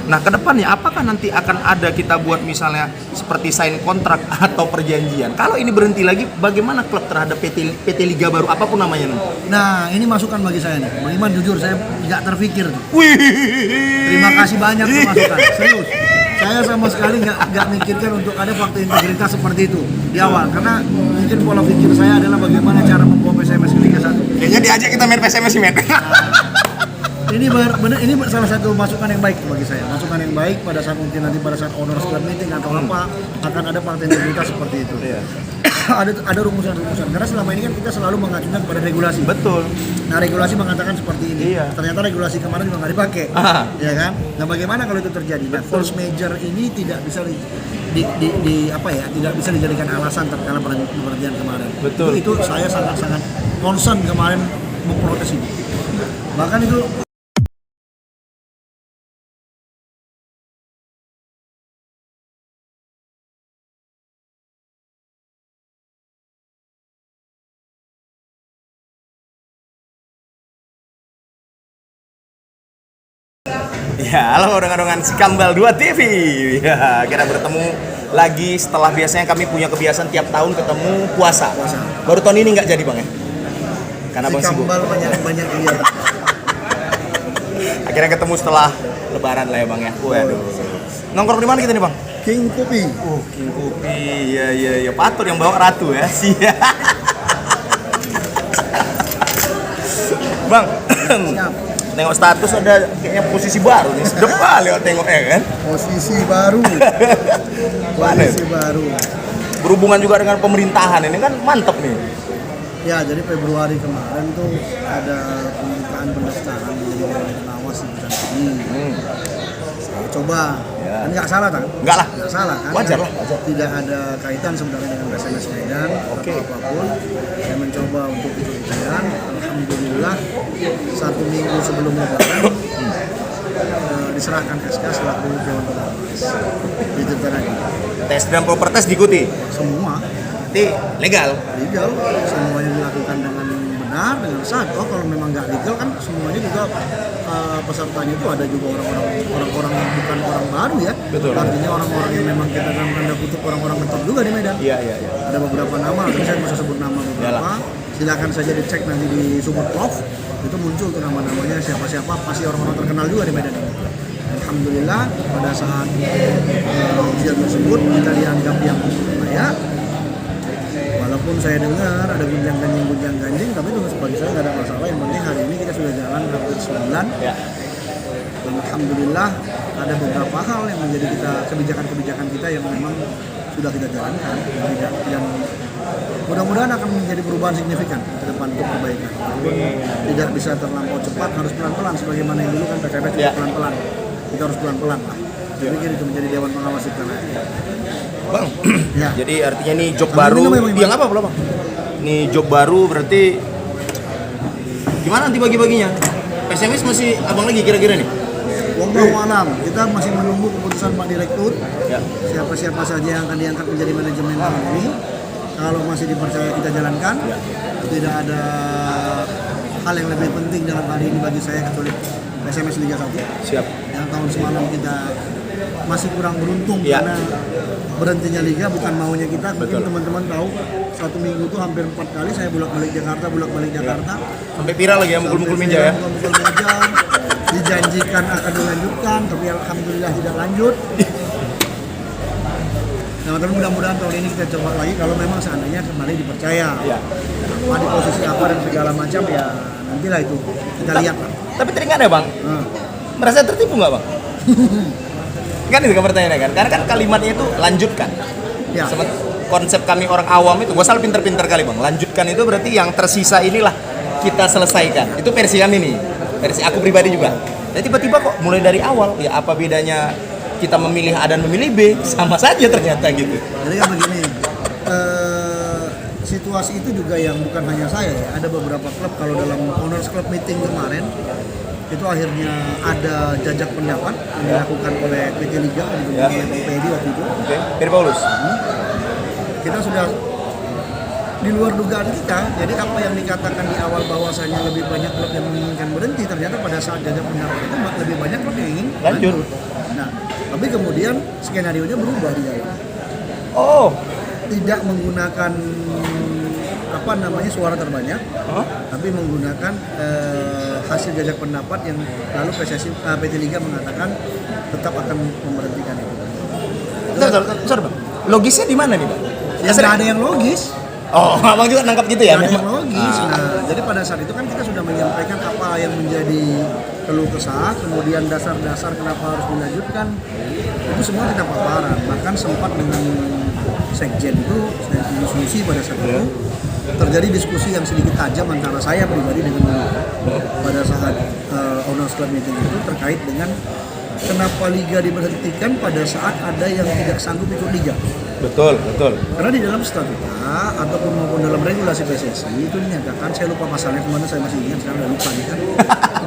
Nah, ke depannya apakah nanti akan ada kita buat misalnya seperti sign kontrak atau perjanjian? Kalau ini berhenti lagi, bagaimana klub terhadap PT Liga baru apapun namanya nanti? Nah, ini masukan bagi saya nih. Bang Iman jujur saya nggak terpikir tuh. Wih. Terima kasih banyak tuh masukan. Serius. Saya sama sekali nggak mikirkan untuk ada faktor integritas seperti itu di awal, karena mungkin pola pikir saya adalah bagaimana cara membawa PSMS ke Liga 1. Kayaknya diajak kita main PSMS sih, men. Ini benar, ini salah satu masukan yang baik bagi saya. Masukan yang baik pada saat mungkin nanti pada saat owners club meeting atau apa akan ada faktor integritas seperti itu. Iya. ada rumusan-rumusan, karena selama ini kan kita selalu mengacunya kepada regulasi. Betul. Nah, regulasi mengatakan seperti ini. Iya. Ternyata regulasi kemarin juga nggak dipakai, ya kan? Nah, bagaimana kalau itu terjadi? Nah, force major ini tidak bisa tidak bisa dijadikan alasan terkala perhentian kemarin. Betul. Itu saya sangat-sangat concern kemarin memprotes itu. Bahkan itu Ya, halo dengan si Kambal 2 TV. Ya, kita bertemu lagi setelah biasanya kami punya kebiasaan tiap tahun ketemu puasa. Baru tahun ini nggak jadi, Bang ya? Karena si Bang sibuk. Kambal banyak kegiatan. Akhirnya ketemu setelah lebaran lah ya, Bang ya. Waduh. Nongkrong di mana kita nih, Bang? King Kopi. Oh, King Kopi. Iya. Patur yang bawa ratu ya. Siap. Bang. Siap. Tengok status ada kayaknya posisi baru nih. Sedep kali tengoknya kan. Posisi baru. Posisi baru. Berhubungan juga dengan pemerintahan ini kan mantep nih. Ya, jadi Februari kemarin tuh ada pembukaan pendaftaran menjadi dewan pengawas di bulan ini. Saya coba, Ya. kan nggak salah kan? Enggak lah. Nggak salah kan? Wajar lah, wajar. Tidak ada kaitan sebenarnya dengan PSMS Medan Oke. atau apapun. Saya mencoba untuk ikut-ikutan. Alhamdulillah 1 minggu sebelum lebaran diserahkan SK selaku dewan pengawas. Itu tadi. Tes dan proper test diikuti. Semua Nanti legal. legal, semuanya dilakukan dengan benar, dengan sah. Oh, kalau memang nggak legal kan semuanya juga pesertanya itu ada juga orang-orang yang bukan orang baru ya. Betul. Artinya orang-orang yang memang kita dalam tanda kutip orang-orang ngetop juga di Medan. Iya. Ada beberapa nama, tapi saya bisa sebut nama beberapa. Yalah. Silakan saja dicek nanti di Sumut Prof. Itu muncul tuh nama-namanya siapa-siapa, pasti orang-orang terkenal juga di Medan ini. Alhamdulillah pada saat ujian tersebut kita dianggap yang layak. Walaupun saya dengar ada gunjang-ganjing, tapi itu bagi saya nggak ada masalah. Yang penting hari ini kita sudah jalan hampir 9. Ya. Dan alhamdulillah ada beberapa hal yang menjadi kebijakan-kebijakan kita yang memang sudah kita jalankan yang mudah-mudahan akan menjadi perubahan signifikan ke depan untuk perbaikan. Walaupun tidak bisa terlampau cepat, harus pelan-pelan sebagaimana yang dulu kan PKP Ya. pelan-pelan. Kita harus pelan-pelan lah. Saya pikir itu menjadi dewan pengawas kita. Bang. Ya. Jadi artinya ini job Sambil baru. minum ya, Bang? Iya nggak apa-apa, Bang. Ini job baru berarti gimana nanti bagi-baginya? PSMS masih abang lagi kira-kira nih? Wallahu alam, kita masih menunggu keputusan Pak Direktur. Ya. Siapa-siapa saja yang akan diangkat menjadi manajemen tahun ini. Kalau masih dipercaya kita jalankan. Ya. Tidak ada hal yang lebih penting dalam hari ini bagi saya kecuali PSMS Liga 1. Siap. Yang tahun semalam kita masih kurang beruntung Ya. karena berhentinya liga bukan maunya kita. Mungkin Betul. teman-teman tahu 1 minggu itu hampir 4 kali saya bolak-balik Jakarta. Sampai viral lagi ya mukul-mukul meja ya. Mukul meja. Dijanjikan akan dilanjutkan, tapi alhamdulillah tidak lanjut. Nah, tapi mudah-mudahan tahun ini kita coba lagi kalau memang seandainya kembali dipercaya. Iya. Apa di posisi apa dan segala macam ya nantilah itu kita lihat lah. Tapi teringat ya, Bang? Merasa tertipu nggak, Bang? Kan itu kan pertanyaannya kan. Karena kan kalimatnya itu lanjutkan. Ya. Sama konsep kami orang awam itu, gua salah pinter-pinter kali, Bang. Lanjutkan itu berarti yang tersisa inilah kita selesaikan. Itu versi kami nih. Versi aku pribadi juga. Dan tiba-tiba kok mulai dari awal, ya apa bedanya kita memilih A dan memilih B? Sama saja ternyata gitu. Jadi kan begini, situasi itu juga yang bukan hanya saya ya. Ada beberapa klub kalau dalam owners club meeting kemarin itu akhirnya ada jajak pendapat yang dilakukan oleh PT Liga Ya. oleh PPD waktu itu. Oke. Piri Paulus. Kita sudah di luar dugaan kita. Jadi apa yang dikatakan di awal bahwasanya lebih banyak klub yang menginginkan berhenti, ternyata pada saat jajak pendapat itu lebih banyak klub yang ingin Lanjut. Nah, Tapi kemudian skenario-nya berubah di dalam. Oh. Tidak menggunakan suara terbanyak, tapi menggunakan hasil jajak pendapat yang lalu PT Liga mengatakan tetap akan memberhentikan itu. Bentar, Bang. Logisnya di mana nih, Bang? Ya nggak ada yang logis. Oh, Abang juga nangkap gitu ya? Nggak ada yang logis. Nah, jadi pada saat itu kan kita sudah menyampaikan apa yang menjadi keluh kesah, kemudian dasar-dasar kenapa harus dilanjutkan, itu semua kita paparan. Bahkan sempat dengan sekjen itu saya diskusi pada saat itu terjadi diskusi yang sedikit tajam antara saya pribadi dengan pada saat owners club meeting itu terkait dengan kenapa liga diberhentikan pada saat ada yang tidak sanggup ikut liga. Betul. Karena di dalam statuta ataupun maupun dalam regulasi PSSI itu dinyatakan, saya lupa pasalnya kemana, saya masih ingat, sekarang udah lupa nih kan.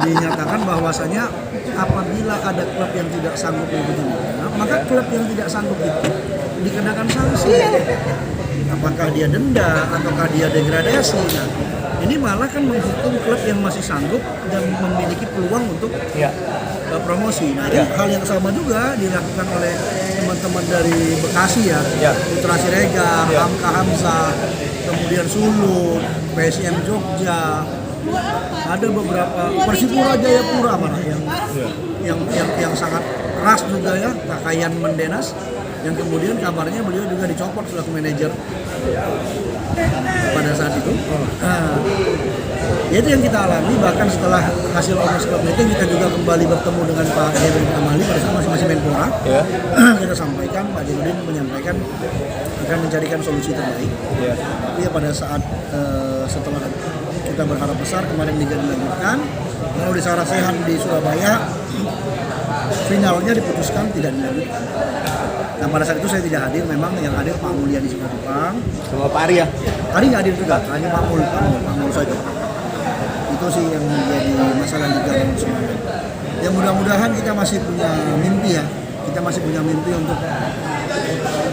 Dinyatakan bahwasanya apabila ada klub yang tidak sanggup mengikuti liga, maka klub yang tidak sanggup itu dikenakan sanksi. Apakah dia denda ataukah dia degradasi. Nah, ini malah kan menghukum klub yang masih sanggup dan memiliki peluang untuk promosi. Nah, ini hal yang sama juga dilakukan oleh teman-teman dari Bekasi ya. Putra Siregar, Hamka Hamzah, kemudian Sulu, PSM Jogja. Ada beberapa Persipura Jayapura malah yang sangat keras juga ya, Kakayan Mendenas, yang kemudian kabarnya beliau juga dicopot selaku manajer pada saat itu. Itu yang kita alami, bahkan setelah hasil owners club meeting kita juga kembali bertemu dengan Pak Jainuddin Amali pada saat masih Menpora. Kita sampaikan, Pak Jainuddin menyampaikan akan mencarikan solusi terbaik. Tapi ya pada saat setelah kita berharap besar kemarin liga dilanjutkan, lalu di Sarasehan di Surabaya finalnya diputuskan tidak dilanjutkan. Nah pada saat itu saya tidak hadir, memang yang hadir Pak Mulyadi Simatupang sama Pak Ari ya? Ari nggak hadir juga, hanya Pak Mul saja. Itu sih yang menjadi masalah juga sebenarnya. Ya mudah-mudahan kita masih punya mimpi ya, kita masih punya mimpi untuk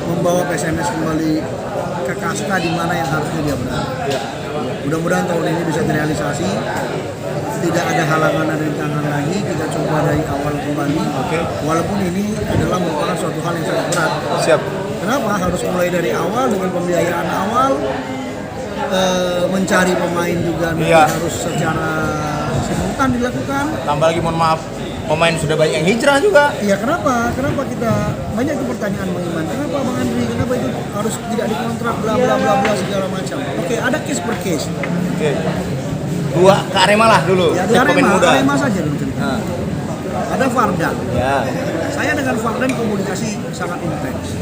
membawa PSMS kembali ke kasta di mana yang harusnya dia berada. Mudah-mudahan tahun ini bisa direalisasi. Tidak ada halangan dan rintangan lagi, kita coba dari awal kembali. Walaupun ini adalah merupakan suatu hal yang sangat berat. Siap. Kenapa? Harus mulai dari awal dengan pembiayaan awal, mencari pemain juga harus secara simultan dilakukan. Tambah lagi, mohon maaf, pemain sudah banyak yang hijrah juga. Iya, kenapa kita banyak itu pertanyaan Bang Iman. Kenapa Bang Andri? Kenapa itu harus tidak dikontrak bla bla bla bla segala macam. Oke, ada case per case. Dua ke Arema lah dulu. Ya, di Arema saja dulu cerita. Ada Fardan. Saya dengan Fardan komunikasi sangat intens.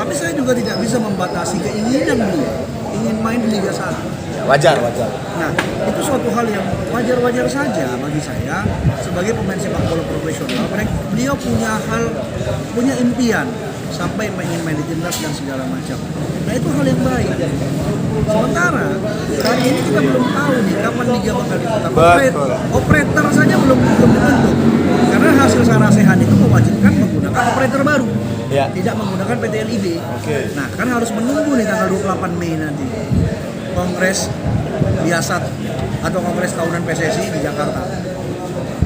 Tapi saya juga tidak bisa membatasi keinginan beliau ingin main di Liga 1. Wajar. Nah, itu suatu hal yang wajar-wajar saja bagi saya sebagai pemain sepak bola profesional. Beliau punya impian sampai ingin main di timnas dan segala macam. Nah, itu hal yang baik. Sementara hari ini kita belum tahu nih kapan liga bakal ditetapkan. Operator saja belum dibentuk. Karena hasil Sarasehan itu mewajibkan menggunakan operator baru. Tidak menggunakan PT LIB. Nah, kan harus menunggu nih tanggal 28 Mei nanti. Kongres biasa atau kongres tahunan PSSI di Jakarta.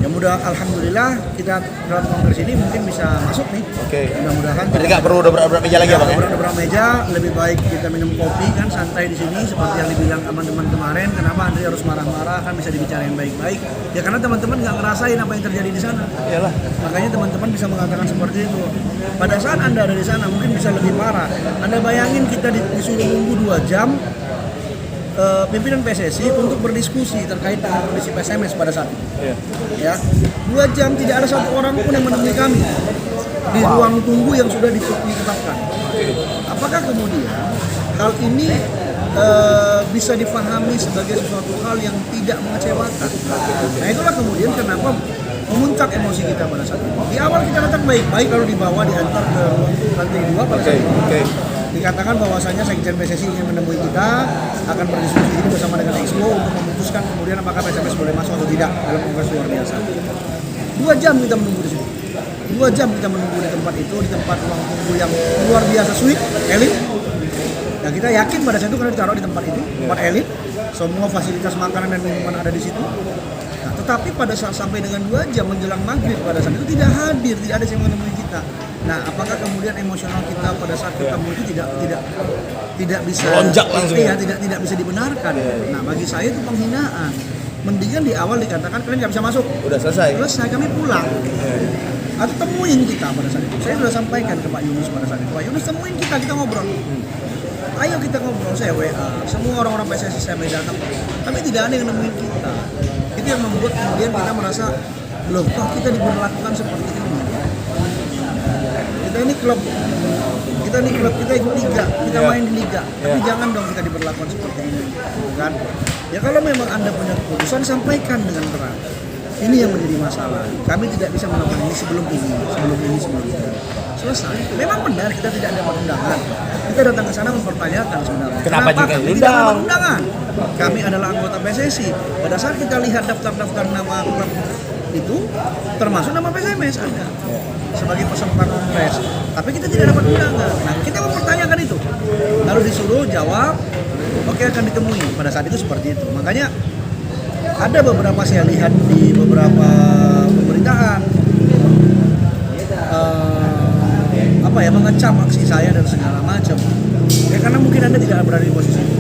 Ya alhamdulillah kita dalam kongres ini mungkin bisa masuk nih. Mudah-mudahan. Berarti nggak perlu beberapa meja lagi ya Bang? Beberapa meja, lebih baik kita minum kopi kan santai di sini seperti yang dibilang teman-teman kemarin. Kenapa Andri harus marah-marah, kan bisa dibicarain baik-baik. Ya karena teman-teman nggak ngerasain apa yang terjadi di sana. Iyalah. Makanya teman-teman bisa mengatakan seperti itu. Pada saat Anda ada di sana mungkin bisa lebih parah. Anda bayangin kita disuruh nunggu 2 jam. Pimpinan PSSI untuk berdiskusi terkait dengan kondisi PSMS pada saat itu. Ya, 2 jam tidak ada satu orang pun yang menemui kami di ruang tunggu yang sudah ditetapkan. Apakah kemudian hal ini bisa difahami sebagai sesuatu hal yang tidak mengecewakan? Nah itulah kemudian kenapa memuncak emosi kita pada saat itu. Di awal kita datang baik-baik, lalu dibawa diantar ke lantai 2 pada saat itu. Dikatakan bahwasanya Sekjen PSSI ingin menemui kita, akan berdiskusi ini bersama dengan Expo untuk memutuskan kemudian apakah PSMS boleh masuk atau tidak dalam kongres luar biasa. 2 jam kita menunggu di sini. 2 jam kita menunggu di tempat itu, di tempat ruang tunggu yang luar biasa suite, elit. Dan kita yakin pada saat itu karena ditaruh di tempat itu, tempat elit, semua fasilitas makanan dan minuman ada di situ. Nah, Tetapi pada saat sampai dengan 2 jam menjelang maghrib pada saat itu tidak hadir, tidak ada yang menemui kita. Nah, apakah kemudian emosional kita pada saat ketemu itu tidak bisa melonjak langsung? Iya, tidak bisa dibenarkan. Nah, bagi saya itu penghinaan. Mendingan di awal dikatakan kalian nggak bisa masuk. Udah selesai. Selesai, kami pulang. Atau temuin kita pada saat itu. Saya sudah sampaikan ke Pak Yunus pada saat itu. Pak Yunus temuin kita ngobrol. Ayo kita ngobrol, saya WA. Semua orang-orang PSSI saya datang. Tapi tidak ada yang nemuin kita. Itu yang membuat kemudian kita merasa loh, kok kita diberlakukan seperti ini. Kita ini klub, kita ikut liga, kita main di liga. Tapi jangan dong kita diberlakukan seperti ini, kan? Ya kalau memang Anda punya keputusan, sampaikan dengan terang. Ini yang menjadi masalah. Kami tidak bisa melakukan ini sebelum ini. Selesai. Memang benar kita tidak dapat undangan. Kita datang ke sana mempertanyakan sebenarnya. Kenapa juga kami tidak dapat undangan? Kami adalah anggota PSSI. Pada saat kita lihat daftar-daftar nama klub itu, termasuk nama PSMS ada sebagai peserta kongres. Tapi kita tidak dapat undangan. Nah, kita mempertanyakan itu. Lalu disuruh jawab, oke akan ditemui. Pada saat itu seperti itu. Makanya ada beberapa saya lihat di beberapa pemberitaan mengecam aksi saya dan segala macam. Ya karena mungkin Anda tidak berada di posisi itu.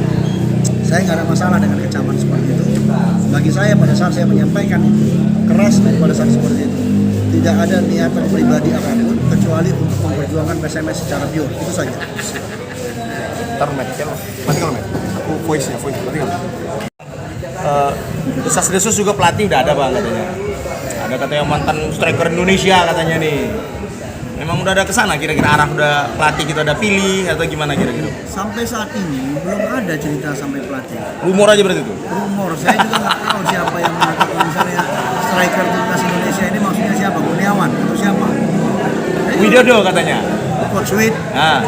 Saya nggak ada masalah dengan kecaman seperti itu. Bagi saya pada saat saya menyampaikan itu keras pada saat seperti itu, tidak ada niatan pribadi apapun kecuali untuk memperjuangkan PSMS secara pure. Itu saja. Ntar mati kalau aku voice mati kalau. Desas-desus juga pelatih udah ada bang katanya. Ada katanya mantan striker Indonesia katanya nih. Memang udah ada kesana kira-kira arah udah pelatih kita udah pilih atau gimana kira-kira? Sampai saat ini belum ada cerita sampai pelatih. Rumor aja berarti itu? Rumor, saya juga nggak tahu siapa yang mengatakan misalnya striker timnas Indonesia ini maksudnya siapa? Kurniawan atau siapa? Widodo katanya. Coach Sweet. Nah.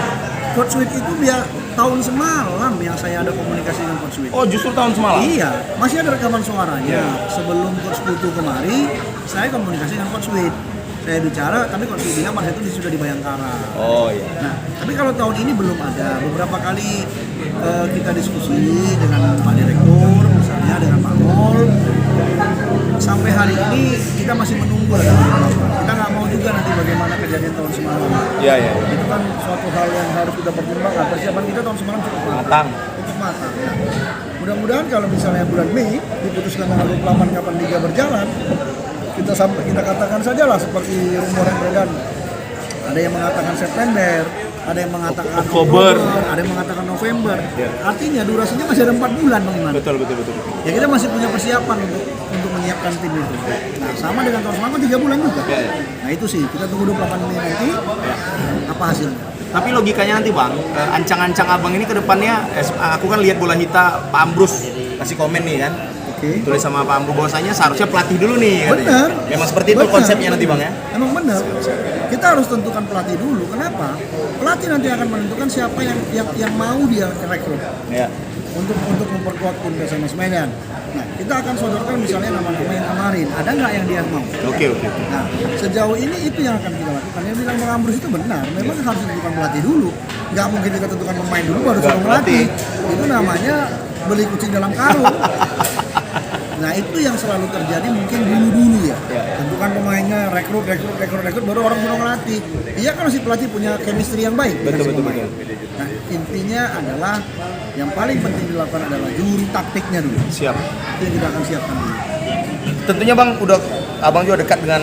Coach Sweet itu dia tahun semalam yang saya ada komunikasi dengan Coach Sweet. Oh justru tahun semalam? Iya, masih ada rekaman suaranya. Yeah. Sebelum Coach Putu kemari, saya komunikasi dengan Coach Sweet. Saya bicara, tapi Coach Sweet bilang pada itu sudah di Bayangkara. Oh iya. Nah, tapi kalau tahun ini belum ada. Beberapa kali kita diskusi dengan Pak Direktur, misalnya dengan Pak Mol. Sampai hari ini kita masih menunggu. Kita nggak mau juga nanti bagaimana kejadian tahun semalam. Iya. Itu kan suatu hal yang harus kita pertimbangkan. Persiapan kita tahun semalam cukup matang. Nah, mudah-mudahan kalau misalnya bulan Mei diputuskan tanggal 28 kapan liga berjalan, kita katakan sajalah seperti rumor yang beredar. Ada yang mengatakan September, ada yang mengatakan Oktober, ada yang mengatakan November. Ya. Artinya durasinya masih ada 4 bulan, Bang Iman. Betul. Ya kita masih punya persiapan untuk menyiapkan tim itu. Nah, sama dengan tahun semalam 3 bulan juga. Ya. Nah, itu sih kita tunggu 28 Mei nanti. Apa hasilnya? Tapi logikanya nanti bang, ancang-ancang abang ini ke depannya, aku kan lihat bola hita Pak Ambrus kasih komen nih kan. Oke. Tulis sama Pak Ambrus bahwasanya seharusnya pelatih dulu nih. Benar. Memang seperti itu konsepnya nanti bang ya. Emang benar. Kita harus tentukan pelatih dulu. Kenapa? Pelatih nanti akan menentukan siapa yang mau dia rekrut. Ya. Untuk memperkuat tim PSMS Medan. Nah, kita akan sodorkan misalnya nama-nama yang kemarin. Ada nggak yang dia mau? Oke. Nah, sejauh ini itu yang akan kita lakukan. Yang bilang Bang Ambrus itu benar. Memang harus tentukan pelatih dulu. Nggak mungkin kita tentukan pemain dulu baru suruh pelatih. Itu namanya beli kucing dalam karung. Nah, itu yang selalu terjadi mungkin dulu ya. Tentukan pemainnya, rekrut baru orang suruh melatih. Iya kan si pelatih punya chemistry yang baik. Betul. Nah, intinya adalah yang paling penting dilakukan adalah juru taktiknya dulu. Siap. Itu yang kita akan siapkan dulu. Tentunya bang, abang juga dekat dengan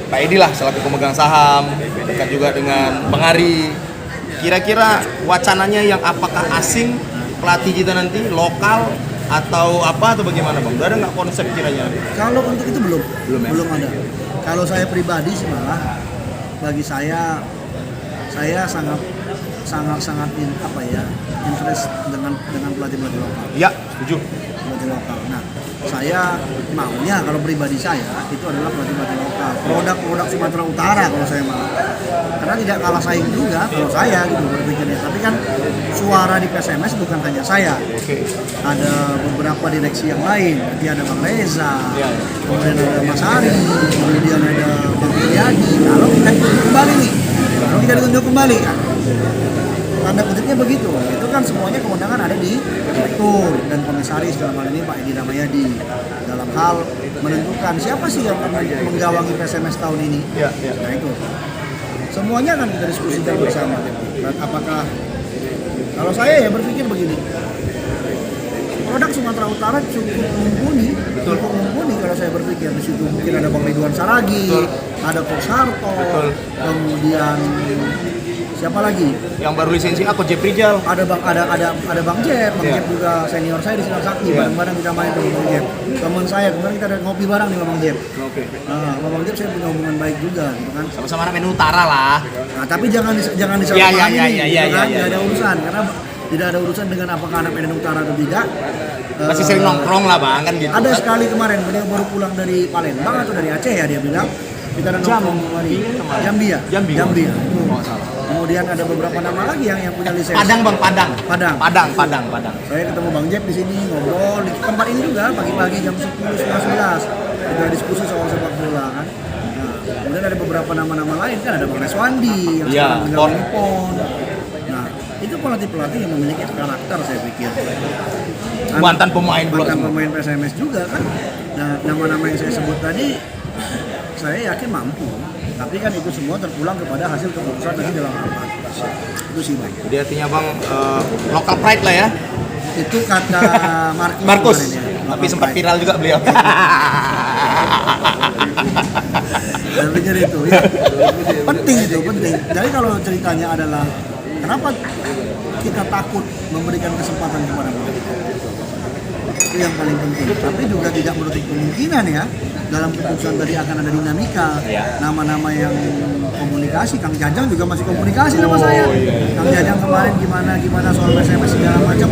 Pak Edi lah selaku pemegang saham, dekat juga dengan Bang Ari. Kira-kira wacananya yang apakah asing pelatih kita nanti lokal atau apa atau bagaimana bang? Udah ada nggak konsep kiranya? Kalau untuk itu belum ya? Belum ada. Kalau saya pribadi sih malah bagi saya sangat interest dengan pelatih lokal. Ya, setuju. Pelatih lokal. Nah, saya maunya kalau pribadi saya itu adalah pelatih lokal. Produk Sumatera Utara kalau saya mau. Karena tidak kalah saing juga kalau saya gitu berpikirnya. Tapi kan suara di PSMS bukan hanya saya. Oke. Ada beberapa direksi yang lain. Nanti ada Bang Reza, kemudian ada Mas Ari, kemudian ada Bang Riyadi. Kalau kita ditunjuk kembali nih, tanda kutipnya begitu. Itu kan semuanya kewenangan ada di direktur dan komisaris dalam hal ini Pak Edi Ramayadi dalam hal menentukan siapa sih yang akan menggawangi PSMS tahun ini. Nah itu semuanya akan kita diskusikan bersama. Dan apakah kalau saya ya berpikir begini, produk Sumatera Utara cukup mumpuni kalau saya berpikir. Di situ mungkin ada Bang Ridwan Saragi, ada Coach Harto, kemudian siapa lagi? Yang baru lisensi aku Jep Rijal. Ada Bang Jep, Jep juga senior saya di Sinar Sakti, bareng-bareng kita main dengan Bang Jep. Teman saya kemarin kita ada ngopi bareng nih sama Bang Jep. Nah, sama Bang Jep saya punya hubungan baik juga, gitu kan. Sama-sama anak main utara lah. Nah, tapi jangan disalahpahami, nggak ada urusan karena tidak ada urusan dengan apakah anak Medan Utara atau tidak. Masih sering nongkrong lah bang kan gitu. Ada sekali kemarin beliau baru pulang dari Palembang atau dari Aceh ya dia bilang kita ada nongkrong di Jambi ya. Kemudian ada beberapa nama lagi yang punya lisensi. Padang. Saya ketemu Bang Jep di sini ngobrol di tempat ini juga pagi-pagi jam 10, 11. Kita diskusi soal sepak bola kan. Nah, kemudian ada beberapa nama-nama lain kan ada Bang Reswandi yang sekarang tinggal di PON. Nah, itu pelatih-pelatih yang memiliki karakter saya pikir. Mantan pemain PSMS juga kan. Nah, nama-nama yang saya sebut tadi saya yakin mampu. Tapi kan itu semua terpulang kepada hasil keputusan tadi dalam rapat. Itu sih bang. Jadi artinya bang local pride lah ya. Itu kata Markus. Ya, tapi sempat viral juga beliau. Dan pikir itu ya. Penting. Jadi kalau ceritanya adalah kenapa kita takut memberikan kesempatan kepada mereka? Itu yang paling penting. Tapi juga tidak menutup kemungkinan ya dalam keputusan tadi akan ada dinamika. Nama-nama yang komunikasi, Kang Jajang juga masih komunikasi sama saya. Kang Jajang kemarin gimana soal SMS segala macam.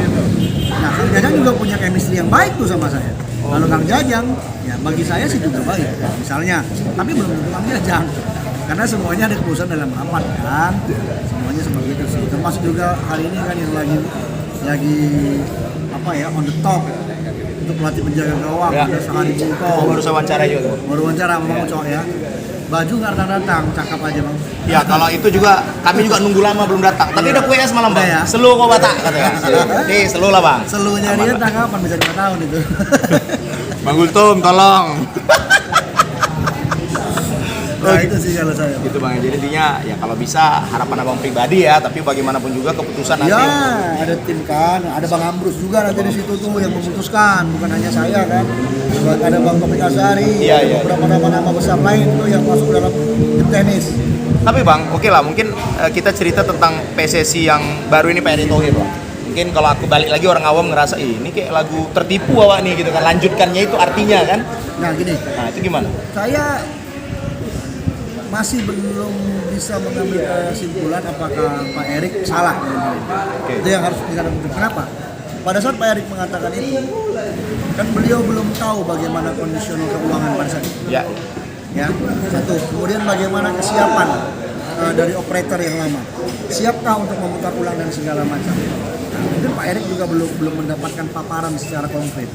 Nah, Kang Jajang juga punya chemistry yang baik tuh sama saya. Kalau Kang Jajang, ya bagi saya sih juga baik. Misalnya, tapi belum tentu Kang Jajang. Karena semuanya ada keputusan dalam rapat kan. Semuanya seperti itu sih. Termasuk juga hari ini kan yang lagi apa ya on the top untuk pelatih penjaga gawang ada Sahari Bungkong. Baru wawancara juga. Baru wawancara sama Bang Ucok ya. Baju nggak datang, cakep aja bang. Ya kalau itu juga kami juga nunggu lama belum datang. Tapi udah QS malam bang. Ya? Selu kok batak katanya. Nih selu lah bang. Selunya dia tanggapan bisa 5 tahun itu. Bang Gultum tolong. Nah itu sih kalau saya. Gitu bang. Jadi intinya ya kalau bisa harapan abang pribadi ya. Tapi bagaimanapun juga keputusan nanti. Ya ada tim kan, ada Bang Ambrus juga nanti di situ tuh yang memutuskan, bukan hanya saya kan. Ada Bang Topik Azari, beberapa nama-nama besar lain tuh yang masuk dalam tim tenis. Tapi bang, oke lah mungkin kita cerita tentang PSSI yang baru ini Pak Erick Thohir bang. Mungkin kalau aku balik lagi orang awam ngerasa ini kayak lagu tertipu awak nih gitu kan. Lanjutkannya itu artinya kan. Nah gini. Nah itu gimana? Saya masih belum bisa mengambil kesimpulan apakah Pak Erick salah. Itu yang harus kita tentukan. Kenapa? Pada saat Pak Erick mengatakan itu, kan beliau belum tahu bagaimana kondisional keuangan pada saat itu. Ya, satu. Kemudian bagaimana kesiapan dari operator yang lama. Siapkah untuk memutar ulang dan segala macam. Nah, mungkin Pak Erick juga belum mendapatkan paparan secara konkret.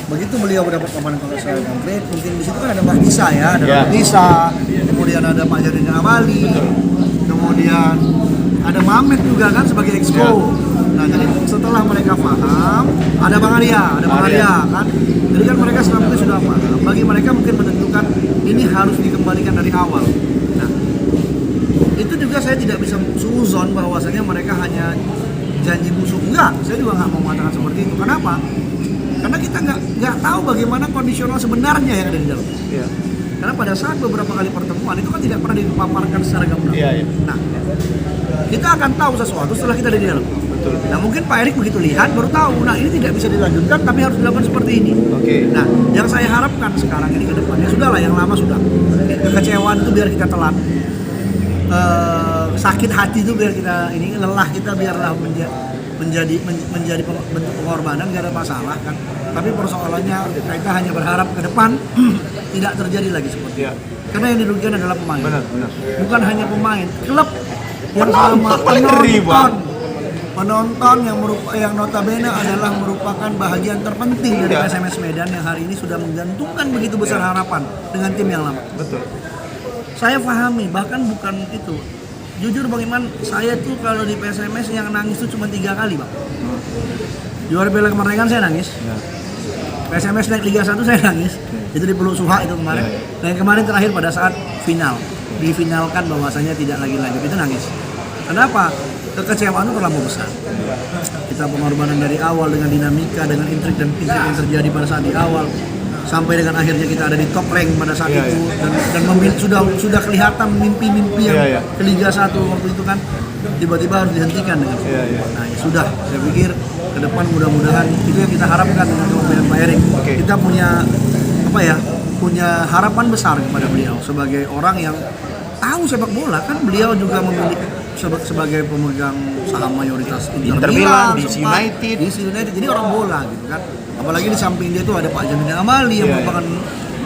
Begitu beliau mendapat paparan secara konkret, mungkin di situ kan ada Mbak Disa ya, ada Mbak Disa, kemudian ada Pak Jardin Amali, kemudian ada Mamet juga kan sebagai exco. Nah, jadi setelah mereka paham, ada Bang Arya kan. Jadi kan mereka selama itu sudah paham. Bagi mereka mungkin menentukan ini harus dikembalikan dari awal. Nah, itu juga saya tidak bisa suzon bahwasanya mereka hanya janji busuk. Enggak, saya juga nggak mau mengatakan seperti itu. Kenapa? Karena kita nggak tahu bagaimana kondisional sebenarnya yang ada di dalam. Karena pada saat beberapa kali pertemuan itu kan tidak pernah dipaparkan secara gamblang. Nah, kita akan tahu sesuatu setelah kita ada di dalam. Betul. Nah, mungkin Pak Erick begitu lihat baru tahu. Nah, ini tidak bisa dilanjutkan, tapi harus dilakukan seperti ini. Nah, yang saya harapkan sekarang ini ke depannya sudahlah, yang lama sudah. Kekecewaan itu biar kita telan. Sakit hati itu biar kita ini, lelah kita biarlah menjadi bentuk pengorbanan, gak ada masalah kan. Tapi persoalannya kita hanya berharap ke depan tidak terjadi lagi seperti itu. Karena yang dirugikan adalah pemain. Benar. Bukan hanya pemain, klub yang sama penonton yang notabene adalah merupakan bahagian terpenting dari PSMS Medan yang hari ini sudah menggantungkan begitu besar harapan dengan tim yang lama. Betul. Saya pahami, bahkan bukan itu. Jujur bagaimana saya tuh kalau di PSMS yang nangis tuh cuma 3 kali bang. Juara Piala Kemerdekaan saya nangis. PSMS naik Liga 1 saya nangis. Itu di Peluk Suha itu kemarin. Dan yang kemarin terakhir pada saat final, difinalkan bahwasanya tidak lagi lanjut, itu nangis. Kenapa? Kekecewaan itu terlalu besar. Kita pengorbanan dari awal dengan dinamika, dengan intrik yang terjadi pada saat di awal, sampai dengan akhirnya kita ada di top rank pada saat itu dan sudah kelihatan mimpi-mimpi yang ke Liga 1 waktu itu kan tiba-tiba harus dihentikan dengan nah ya sudah, saya pikir ke depan mudah-mudahan itu yang kita harapkan dengan kepemimpinan Pak Erik. Kita punya harapan besar kepada beliau sebagai orang yang tahu sepak bola, kan beliau juga memiliki sebagai pemegang saham mayoritas Inter Milan, DC United. Jadi orang bola gitu kan. Apalagi di samping dia tuh ada Pak Jamin Amali yang merupakan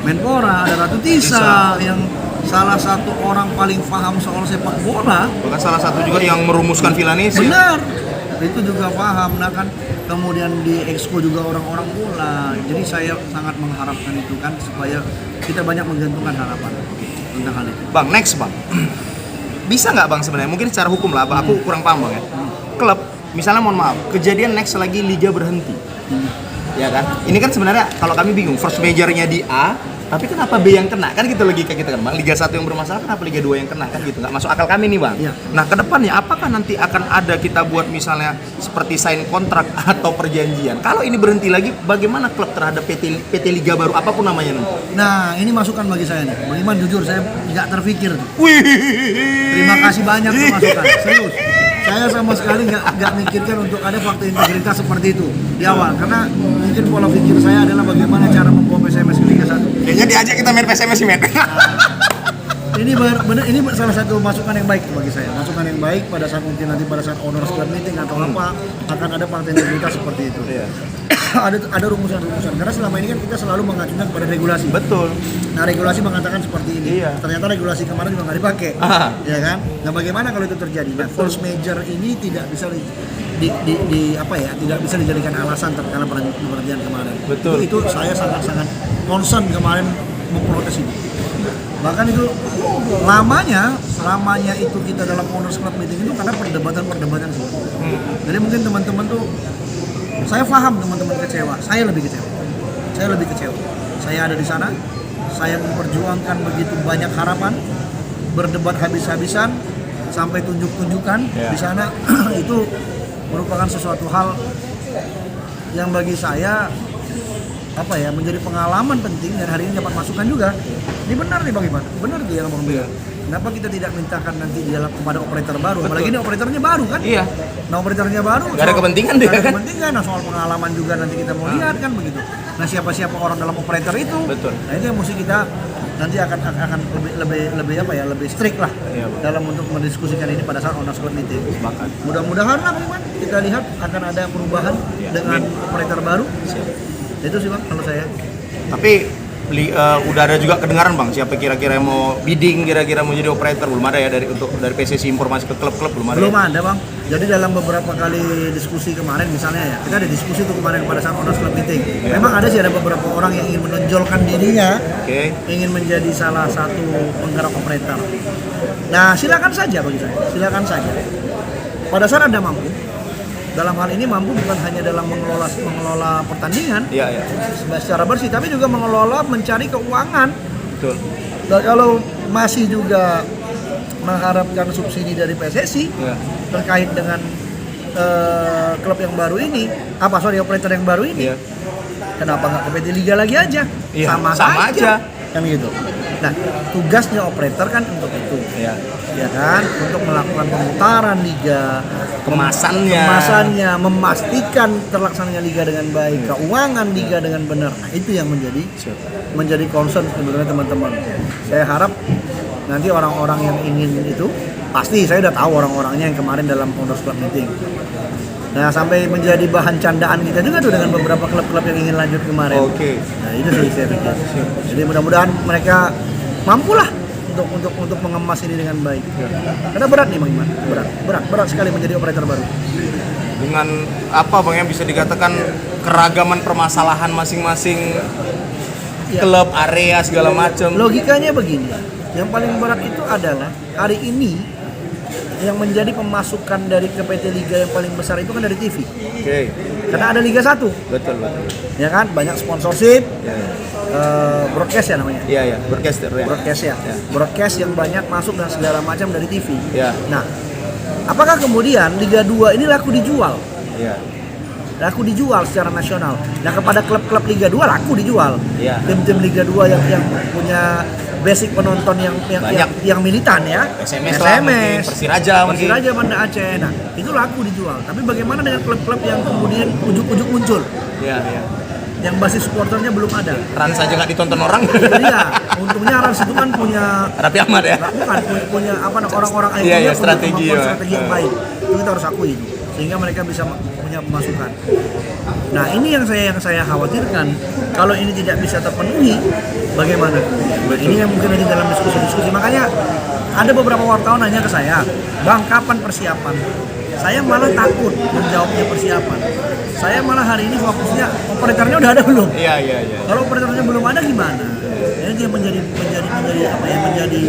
Menpora, ada Ratu Tisa yang salah satu orang paling paham soal sepak bola. Bahkan salah satu juga yang merumuskan Villanesia. Benar, itu juga paham. Nah kan kemudian di Exco juga orang-orang bola. Jadi saya sangat mengharapkan itu kan supaya kita banyak menggantungkan harapan tentang hal itu. Bang, next Bang. Bisa nggak Bang sebenarnya? Mungkin secara hukum lah, aku kurang paham Bang ya. Klub, misalnya mohon maaf, kejadian next lagi liga berhenti. Ya kan? Ini kan sebenarnya kalau kami bingung, first majornya di A, tapi kenapa B yang kena? Kan gitu logika kita kan Bang. Liga 1 yang bermasalah, kenapa Liga 2 yang kena? Kan gitu, nggak masuk akal kami nih Bang. Ya. Nah ke depannya apakah nanti akan ada kita buat misalnya seperti sign kontrak atau perjanjian? Kalau ini berhenti lagi, bagaimana klub terhadap PT Liga baru, apapun namanya nanti? Nah ini masukan bagi saya nih, Bang Iman jujur saya nggak terpikir tuh. Wih. Terima kasih banyak tuh masukan, serius. Saya sama sekali nggak mikirkan untuk ada faktor integritas seperti itu di awal, karena mungkin pola pikir saya adalah bagaimana cara membawa PSMS ke Liga 1. Kayaknya diajak kita main PSMS sih, men. Ini benar, ini salah satu masukan yang baik bagi saya. Masukan yang baik pada saat mungkin nanti pada saat owners club meeting atau apa akan ada faktor integritas seperti itu. Ada rumusan-rumusan, karena selama ini kan kita selalu mengacunya kepada regulasi. Betul. Nah regulasi mengatakan seperti ini. Ternyata regulasi kemarin juga nggak dipakai, ya kan? Nah bagaimana kalau itu terjadi? Nah force major ini tidak bisa tidak bisa dijadikan alasan terkait perjanjian kemarin. Betul. Itu saya sangat-sangat concern kemarin memprotes itu. Bahkan itu lamanya itu kita dalam owners club meeting itu karena perdebatan sih. Jadi mungkin teman-teman tuh, saya paham teman-teman kecewa, saya lebih kecewa. Saya ada di sana, saya memperjuangkan begitu banyak harapan, berdebat habis-habisan, sampai tunjuk-tunjukkan di sana. Itu merupakan sesuatu hal yang bagi saya menjadi pengalaman penting, dan hari ini dapat masukan juga. Ini benar nih Bang Iman, benar tuh yang Bang bilang. Kenapa kita tidak mintakan nanti di dalam kepada operator baru? Apalagi ini operatornya baru kan? Iya. Nah operatornya baru. Gak ada kepentingan dia kan? Kepentingan. Nah soal pengalaman juga nanti kita mau lihat kan begitu. Nah siapa orang dalam operator itu? Betul. Nah itu yang mesti kita nanti akan lebih strict lah dalam untuk mendiskusikan ini pada saat owners club meeting. Mudah-mudahan lah Bang Iman, kita lihat akan ada perubahan dengan operator baru. Itu sih Bang kalau saya. Tapi udah ada juga kedengaran Bang, siapa kira-kira yang mau bidding, kira-kira mau jadi operator? Belum ada ya dari PSSI informasi ke klub-klub belum ada. Belum ada Bang. Jadi dalam beberapa kali diskusi kemarin misalnya ya, kita ada diskusi tuh kemarin pada saat owners club meeting. Memang ada sih, ada beberapa orang yang ingin menonjolkan dirinya, ingin menjadi salah satu penggerak operator. Nah silakan saja bagi saya, silakan saja. Pada saat Anda mampu, dalam hal ini mampu bukan hanya dalam mengelola pertandingan secara bersih, tapi juga mencari keuangan. Betul. Dan kalau masih juga mengharapkan subsidi dari PSSI terkait dengan klub yang baru ini, operator yang baru ini, kenapa nggak ke PT Liga lagi aja? Sama aja. Kan gitu. Nah, tugasnya operator kan untuk itu, ya kan, untuk melakukan pemutaran liga, kemasannya, memastikan terlaksananya liga dengan baik, keuangan liga dengan benar. Nah, itu yang menjadi concern sebenarnya teman-teman. Saya harap nanti orang-orang yang ingin itu, pasti saya udah tahu orang-orangnya yang kemarin dalam owners club meeting. Nah, sampai menjadi bahan candaan kita juga tuh dengan beberapa klub-klub yang ingin lanjut kemarin. Nah, itu sih saya pikir. Jadi mudah-mudahan mereka mampulah untuk mengemas ini dengan baik. Karena berat nih Bang Iman, berat sekali menjadi operator baru. Dengan apa Bang yang bisa dikatakan keragaman permasalahan masing-masing klub, area segala macam. Logikanya begini, yang paling berat itu adalah hari ini yang menjadi pemasukan dari ke PT Liga yang paling besar itu kan dari TV. Oke. Karena ada Liga 1. Betul. Ya kan? Banyak sponsorship, Ya. broadcast ya namanya. Iya, broadcaster ya. Broadcast ya. Broadcast yang banyak masuk dan segala macam dari TV. Ya. Nah, apakah kemudian Liga 2 ini laku dijual? Iya. Laku dijual secara nasional. Nah, kepada klub-klub Liga 2 laku dijual. Iya. Tim-tim Liga 2 yang punya basic penonton yang militan ya. SMS lah, mungkin Persiraja Banda Aceh. Nah, itu laku dijual. Tapi bagaimana dengan klub-klub yang kemudian ujuk-ujuk muncul? Iya. Yang basis supporternya belum ada. Rans aja nggak ditonton orang. Iya, untungnya Rans itu kan punya Raffi Ahmad ya. bukan punya orang-orang Iya, punya strategi strategi yang baik. Itu kita harus akui itu. Sehingga mereka bisa punya pemasukan. Nah, ini yang saya khawatirkan. Kalau ini tidak bisa terpenuhi, bagaimana? Nah, ini yang mungkin nanti dalam diskusi-diskusi. Makanya ada beberapa wartawan nanya ke saya, "Bang, kapan persiapan?" Saya malah takut menjawabnya persiapan. Saya malah hari ini fokusnya operatornya udah ada belum? Iya. Kalau operatornya belum ada gimana? Ini yang menjadi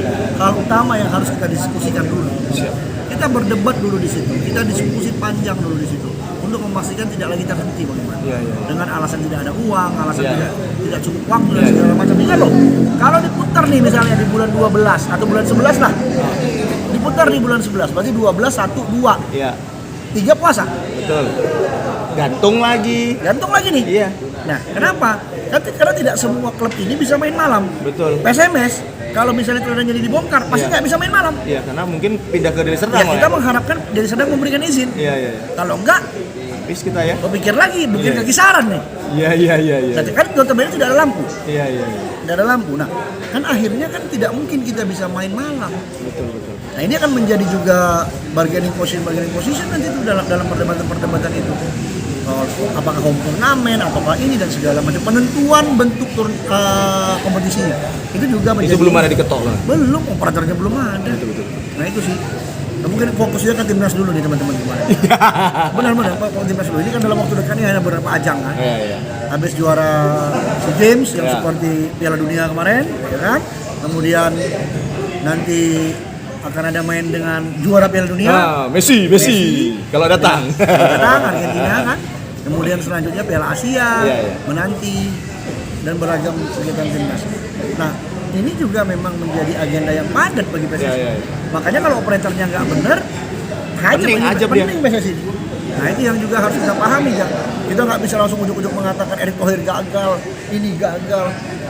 hal utama yang harus kita diskusikan dulu. Kita berdebat dulu di situ. Kita diskusi panjang dulu di situ untuk memastikan tidak lagi terhenti bagaimana. Iya. Dengan alasan tidak ada uang, alasan Iya. tidak cukup waktu dan segala macam. Ingat loh, kalau diputar nih misalnya di bulan 12 atau bulan 11 lah. Diputar di bulan 11, berarti 12, 1, 2. Iya. 3 puasa. Betul. Gantung lagi nih. Iya. Nah, kenapa? Karena tidak semua klub ini bisa main malam. Betul. PSMS kalau misalnya tidak jadi dibongkar, pasti nggak bisa main malam. Iya, karena mungkin pindah ke Deli Serdang Ya, kita lah mengharapkan Deli Serdang memberikan izin. Iya. Kalau enggak, Habis kita ya. pikir lagi, bikin Iya. ke kisaran nih. Iya. Nanti kan notabene tidak ada lampu. Iya. Tidak ada lampu. Nah, kan akhirnya kan tidak mungkin kita bisa main malam. Betul. Nah, ini akan menjadi juga bargaining position nanti itu dalam perdebatan itu. Apakah home turnamen, apakah ini dan segala macam penentuan bentuk kompetisinya itu juga menjadi, Itu belum ada diketok lah. belum, operatornya belum ada. Betul. Nah itu sih. Nah, mungkin fokusnya kan timnas dulu nih teman-teman kemarin. Benar Pak, timnas dulu ini kan dalam waktu dekat ini hanya beberapa ajang kan. Iya. Habis juara SEA Games yang Iya. seperti Piala Dunia kemarin, ya kan? Kemudian nanti akan ada main dengan juara Piala Dunia. Messi. Kalau datang. Datang Argentina kan. Kemudian selanjutnya Piala Asia Iya. menanti dan beragam kegiatan timnas. Nah, ini juga memang menjadi agenda yang padat bagi PSSI. Iya. Makanya kalau operatornya nggak benar, pening PSSI. Nah, itu yang juga harus kita pahami ya. Kita nggak bisa langsung ujuk-ujuk mengatakan Erick Thohir gagal, ini gagal.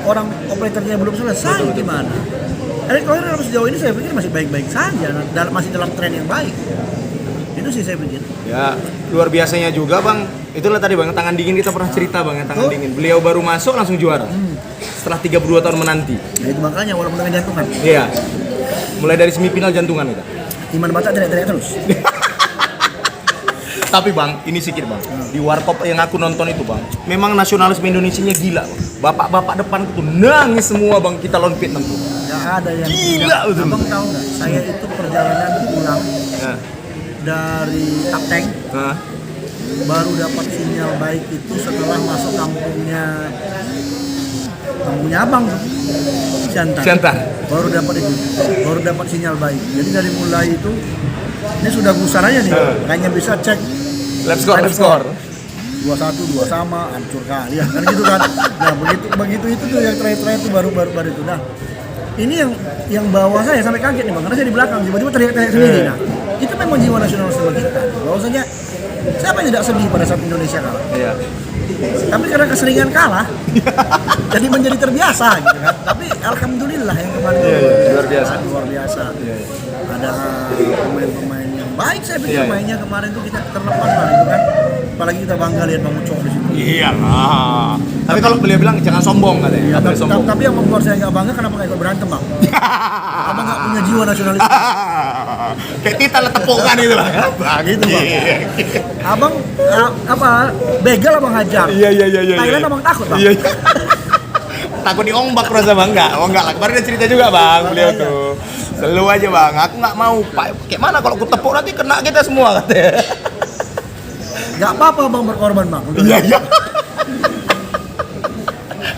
Orang operatornya belum selesai, gimana? Erick Thohir dalam sejauh ini saya pikir masih baik-baik saja, masih dalam tren yang baik. Itu sih saya pikir. Ya, luar biasanya juga Bang. Itulah tadi Bang, tangan dingin kita pernah cerita Bang, tangan dingin. Beliau baru masuk langsung juara. Setelah 32 tahun menanti. Nah, itu makanya walaupun dengan jantungan. Iya. Mulai dari semifinal jantungan kita. Iman Batak teriak-teriak terus. Tapi Bang, ini sedikit Bang. Di warkop yang aku nonton itu Bang, memang nasionalisme Indonesianya gila Bang. Bapak-bapak depan itu nangis semua Bang, kita lawan Vietnam tuh. Gak ada yang Gila betul. Abang tahu nggak? Saya itu perjalanan pulang Ya. dari Kapteng Hah? baru dapat sinyal baik itu setelah masuk kampungnya abang tuh, Siantar. Baru dapat sinyal baik. Jadi dari mulai itu ini sudah gusar aja nih. Hanya bisa cek Live score. 2-1, 2 sama, hancur kali ya kan gitu kan. Nah begitu itu tuh yang terakhir itu baru itu. Nah ini yang bawa saya sampai kaget nih Bang, karena saya di belakang tiba-tiba teriak-teriak sendiri. Nah itu memang jiwa nasionalisme kita. Bahwasanya siapa yang tidak sedih pada saat Indonesia kalah? Iya. Tapi karena keseringan kalah, jadi menjadi terbiasa gitu kan. Tapi alhamdulillah yang kemarin luar biasa. Ada pemain-pemain yang baik, saya pikir Iya. mainnya kemarin tuh kita terlepas lah itu kan. Apalagi kita bangga lihat Bang Ucok di situ. Iya lah. Tapi kalau beliau bilang jangan sombong katanya. Iya, Nggak boleh sombong. tapi yang membuat saya nggak bangga kenapa nggak ikut berantem Bang? Abang nggak punya jiwa nasionalis. Kayak kita lah tepukan itu Bang. Gitu Bang. Abang begal abang hajar. Iya. Thailand abang takut Bang. Iya. Takut diombak rasa Bang, enggak? Oh enggak lah, kemarin ada cerita juga Bang, beliau tuh. Selalu aja Bang, aku nggak mau Pak. Kayak mana kalau aku tepuk nanti kena kita semua katanya. Gak apa-apa Bang berkorban Bang. Iya.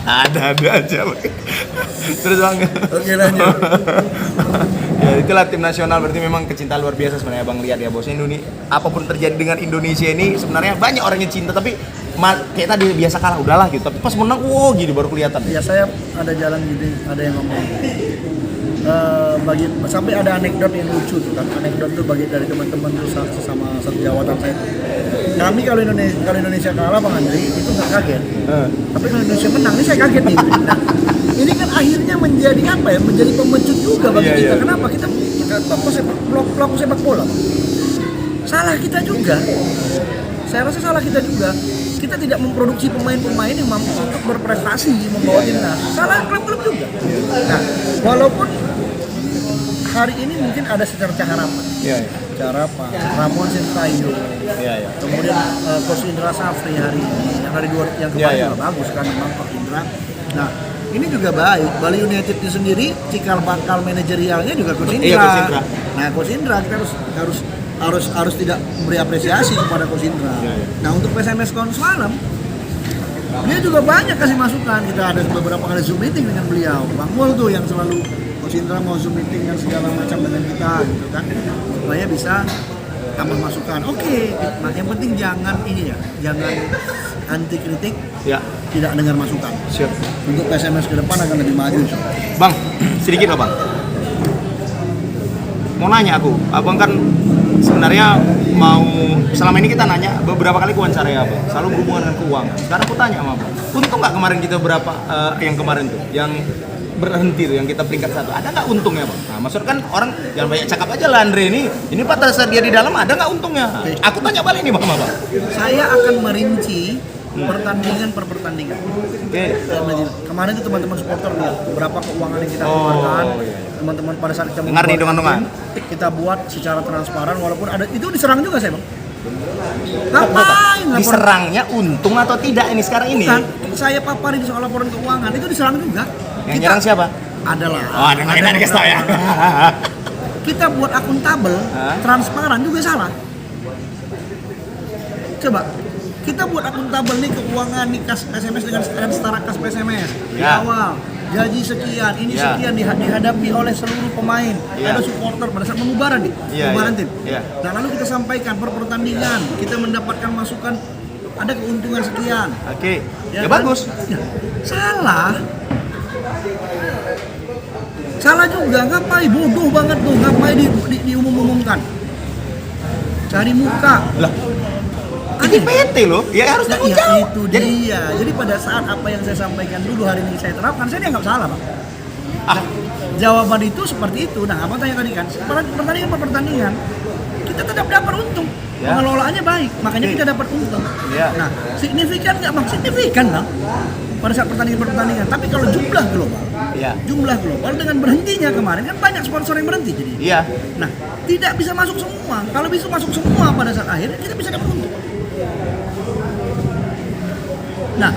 Ada aja Bang. Terus Bang. Oke lanjut. Ya. itulah tim nasional, berarti memang kecintaan luar biasa sebenarnya Bang lihat ya bos. Indonesia apapun terjadi dengan Indonesia ini sebenarnya banyak orang yang cinta, tapi kayak tadi biasa kalah udahlah gitu, tapi pas menang wow gitu baru kelihatan. Ya saya ada jalan gitu, ada yang ngomong sampai ada anekdot yang lucu tuh kan. Anekdot tuh bagi dari teman-teman tuh sama satu jawatan saya. Kami kalau Indonesia kalah Bang Andri itu nggak kaget. Tapi kalau Indonesia menang ini saya kaget nih. Nah, ini kan akhirnya menjadi apa ya? Menjadi pemecut juga bagi kita. Kenapa? Kita pelaku sepak bola. Salah kita juga. Saya rasa salah kita juga. Kita tidak memproduksi pemain-pemain yang mampu untuk berprestasi membawa timnas. Salah klub-klub juga. Nah, walaupun hari ini mungkin ada secercah harapan. Cara Pak Ramon Sintayo, kemudian Coach Indra Safri hari ini, yang kemarin juga bagus kan memang Pak Indra. Nah, ini juga baik. Bali United itu sendiri cikal bakal manajerialnya juga Coach Indra. Nah, Coach Indra kita harus tidak memberi apresiasi kepada Coach Indra. Nah, untuk PSMS Kons malam dia juga banyak kasih masukan. Kita ada beberapa kali Zoom meeting dengan beliau. Bang Mul tuh yang selalu Coach Indra mau Zoom meeting dan segala macam dengan kita gitu kan. Supaya bisa tambah masukan. Oke. Nah, yang penting jangan anti kritik. Tidak dengar masukan. Siap. Untuk PSMS ke depan akan lebih maju. Bang, sedikit Bang. Mau nanya aku, abang kan sebenarnya mau selama ini kita nanya beberapa kali wawancara ya Abang, selalu berhubungan dengan keuangan. Sekarang aku tanya sama Abang, untung nggak kemarin kita yang kemarin tuh, yang berhenti tuh, yang kita peringkat 1, ada nggak untungnya Bang? Nah maksud kan orang jangan banyak cakap aja lah Andre ini pada saat dia di dalam ada nggak untungnya? Aku tanya balik nih Bang sama Bang. Saya akan merinci pertandingan per pertandingan. Kemarin itu teman-teman supporter lihat berapa keuangan yang kita keluarkan. Teman-teman pada saat kita dengar nih hitungan-hitungan. Kita buat secara transparan walaupun ada itu diserang juga saya Bang. Ngapain? Diserangnya untung atau tidak ini sekarang ini? Bukan, saya paparin soal laporan keuangan itu diserang juga. Yang nyerang siapa? Adalah. Oh, ada kasih tau ya. Kita buat akuntabel, transparan juga salah. Coba kita buat akuntabel nih keuangan nih kas PSMS dengan setara kas PSMS di awal gaji sekian ini sekian dihadapi oleh seluruh pemain ada supporter pada saat pengubaran tim. Nah lalu kita sampaikan per pertandingan kita mendapatkan masukan ada keuntungan sekian. Ya bagus. Salah juga, ngapain bodoh banget tuh, ngapain diumumkan cari muka lah. Ini PT loh, ya harus tanggung jawab. Itu dia. Jadi pada saat apa yang saya sampaikan dulu hari ini saya terapkan, saya dianggap salah Pak. Jawaban itu seperti itu. Nah, abang tanya tadi kan, pertandingan per pertandingan kita tetap dapat untung. Pengelolaannya baik, makanya kita dapat untung. Nah, signifikan nggak Bang? Signifikan Bang. Pada saat pertandingan. Tapi kalau jumlah global dengan berhentinya kemarin kan banyak sponsor yang berhenti jadi. Nah, tidak bisa masuk semua. Kalau bisa masuk semua pada saat akhir kita bisa dapat untung. Nah,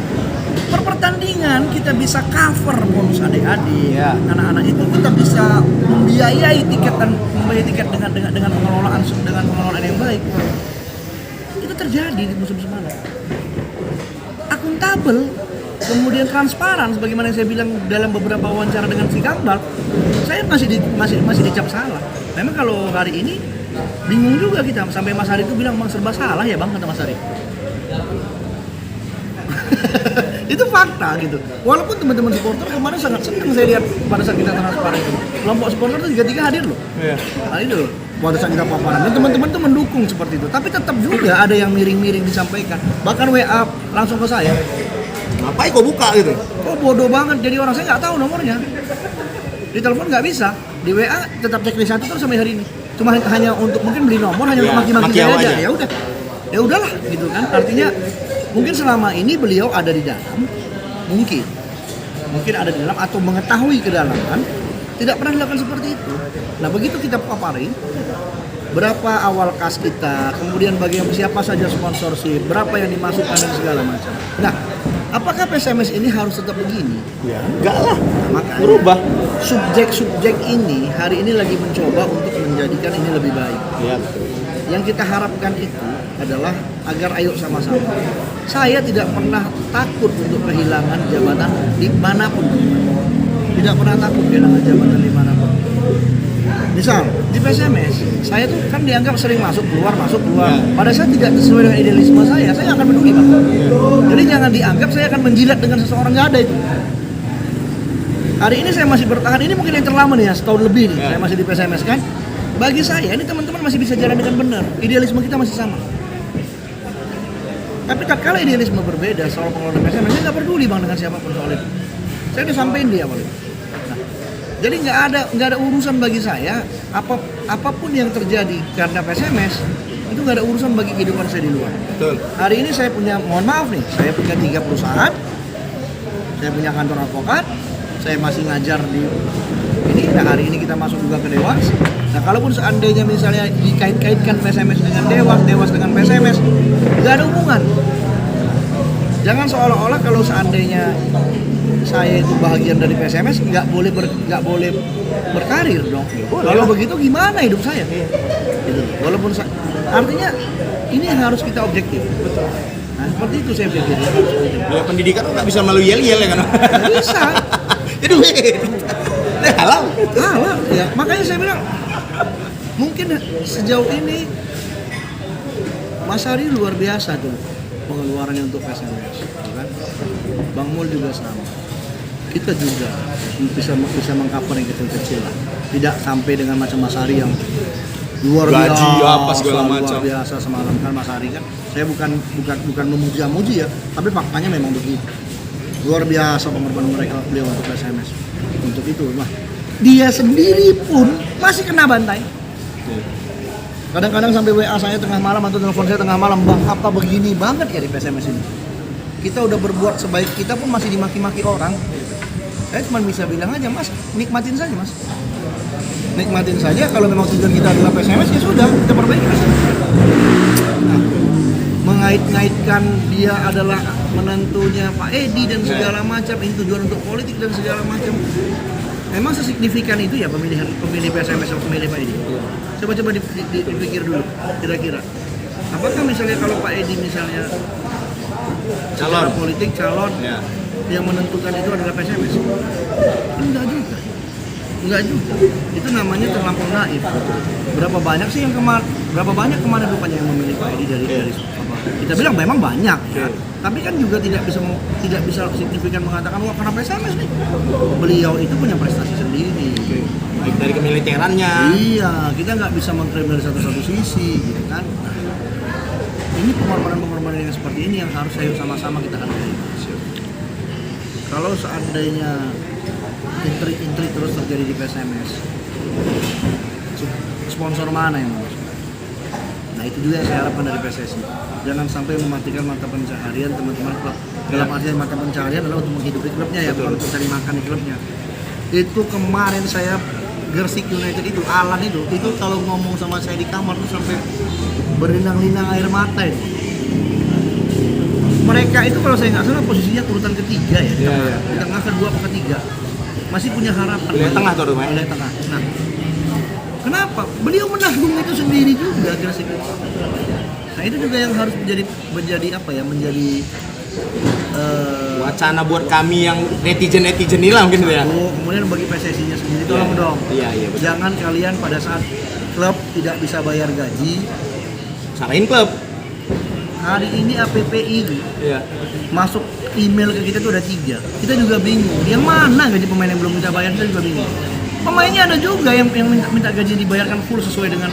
per pertandingan kita bisa cover bonus adik-adik, anak-anak itu kita bisa membiayai tiket dengan pengelolaan yang baik. Itu terjadi di musim semalam. Akuntabel, kemudian transparan, sebagaimana yang saya bilang dalam beberapa wawancara dengan si Kambal, saya masih dicap salah. Memang kalau hari ini bingung juga kita, sampai Mas Hari itu bilang Bang serba salah ya Bang, kata Mas Hari. Itu fakta gitu. Walaupun teman-teman supporter kemarin sangat senang saya lihat pada saat kita transparan itu. Kelompok supporter itu 3 hadir loh. Nah itu loh. Pada saat kita paparan dan teman-teman tuh mendukung seperti itu. Tapi tetap juga ada yang miring-miring disampaikan. Bahkan WA langsung ke saya. Ngapain kok buka gitu? Kok bodoh banget. Jadi orang saya nggak tahu nomornya. Di telepon nggak bisa. Di WA tetap checklist 1 terus sampai hari ini. Cuma hanya untuk mungkin beli nomor, hanya untuk maki-maki saya aja. Ya udahlah gitu kan. Artinya mungkin selama ini beliau ada di dalam, mungkin ada di dalam atau mengetahui kedalaman, tidak pernah dilakukan seperti itu. Nah begitu kita paparin, berapa awal kas kita, kemudian siapa saja sponsorship, berapa yang dimasukkan dan segala macam. Nah, apakah PSMS ini harus tetap begini? Ya, enggak lah. Nah, makanya berubah. Subjek ini hari ini lagi mencoba untuk menjadikan ini lebih baik. Iya betul. Yang kita harapkan itu adalah agar ayo sama-sama. Saya tidak pernah takut untuk kehilangan jabatan di manapun. Tidak pernah takut kehilangan jabatan di manapun. Misal di PSMS, saya tuh kan dianggap sering masuk keluar. Pada saat tidak sesuai dengan idealisme saya nggak akan peduli Bang. Jadi jangan dianggap saya akan menjilat dengan seseorang, nggak ada itu. Hari ini saya masih bertahan, ini mungkin yang terlama nih ya, setahun lebih nih saya masih di PSMS kan. Bagi saya ini teman-teman masih bisa jalan dengan benar, idealisme kita masih sama. Tapi tatkala idealisme berbeda soal pengelolaan PSMS, saya nggak peduli Bang dengan siapapun soal itu. Saya udah sampein dia awal itu. Jadi nggak ada urusan bagi saya apapun yang terjadi karena PSMS itu nggak ada urusan bagi kehidupan saya di luar. Betul. Hari ini saya punya, mohon maaf nih, saya punya 3 perusahaan, saya punya kantor advokat, saya masih ngajar di ini. Nah hari ini kita masuk juga ke Dewas. Nah kalaupun seandainya misalnya dikait-kaitkan PSMS dengan Dewas dengan PSMS, nggak ada hubungan. Jangan seolah-olah kalau seandainya saya itu bagian dari PSMS nggak boleh berkarir dong. Kalau begitu gimana hidup saya? Gitu. Walaupun artinya ini yang harus kita objektif. Betul. Nah seperti itu saya pikir. Ya, pendidikan nggak bisa melalui yel-yel ya kan? Nggak bisa. Itu halal. Halal ya. Makanya saya bilang mungkin sejauh ini Mas Ari luar biasa tuh pengeluarannya untuk PSMS, kan? Bang Mul juga sama. Kita juga bisa mengcover yang kecil-kecil lah. Tidak sampai dengan macam Mas Ari yang luar biasa. Gaji apa segala macam. Luar biasa semalam kan Mas Ari kan. Saya bukan memuji-muji ya, tapi faktanya memang begitu. Luar biasa pengorbanan mereka beliau untuk PSMS. Untuk itu, nah, dia sendiri pun masih kena bantai. Kadang-kadang sampai WA saya tengah malam atau telepon saya tengah malam, Bang, apa begini banget ya di PSMS ini? Kita udah berbuat sebaik kita pun masih dimaki-maki orang. Saya cuma bisa bilang aja, Mas, nikmatin saja, Mas. Nikmatin saja, kalau memang tujuan kita adalah PSMS, ya sudah, kita perbaiki PSMS. Nah, mengait-ngaitkan dia adalah menantunya Pak Edi dan segala macam, ini tujuan untuk politik dan segala macam. Memang sesignifikan itu ya pemilih PSMS atau pemilih Pak Edi? Coba dipikir dulu, kira-kira. Apakah misalnya kalau Pak Edi misalnya calon politik, calon yang menentukan itu adalah PSMS? Enggak juga. Itu namanya terlampau naif. Berapa banyak kemarin rupanya yang memilih Pak Edi dari apa? Kita bilang memang banyak ya. Tapi kan juga tidak bisa signifikan mengatakan wah karena PSMS nih. Beliau itu punya prestasi sendiri. Baik dari kemiliterannya. Iya, kita nggak bisa mengklaim dari satu sisi, gitu kan. Ini pengorbanan yang seperti ini yang harus ayo sama-sama kita hargai. Kalau seandainya intrik terus terjadi di PSMS, sponsor mana yang masuk? Nah itu juga yang saya harapkan dari PSSI. Jangan sampai mematikan mata pencaharian teman-teman klub. Dalam artian mata pencaharian adalah untuk menghidupi klubnya ya, bukan untuk cari makan di klubnya. Itu kemarin saya Gersik United itu, Alan itu kalau ngomong sama saya di kamar tuh sampai berlinang-linang air mata itu. Mereka itu kalau saya nggak salah posisinya urutan ketiga ya, di tengah kedua atau ketiga. Masih punya harapan. Wilayah tengah tuh rumahnya. Wilayah tengah. Nah, kenapa? Beliau menanggung itu sendiri juga Gersik. Nah itu juga yang harus menjadi apa ya? Menjadi wacana buat kami yang netizen ini lah mungkin ya. Kemudian bagi PSSI-nya sendiri tolong dong. Iya, betul. Jangan kalian pada saat klub tidak bisa bayar gaji, salahin klub. Hari ini APPI masuk email ke kita tuh ada 3. Kita juga bingung. Yang mana gaji pemain yang belum bisa bayar, kita juga bingung. Pemainnya ada juga yang minta gaji dibayarkan full sesuai dengan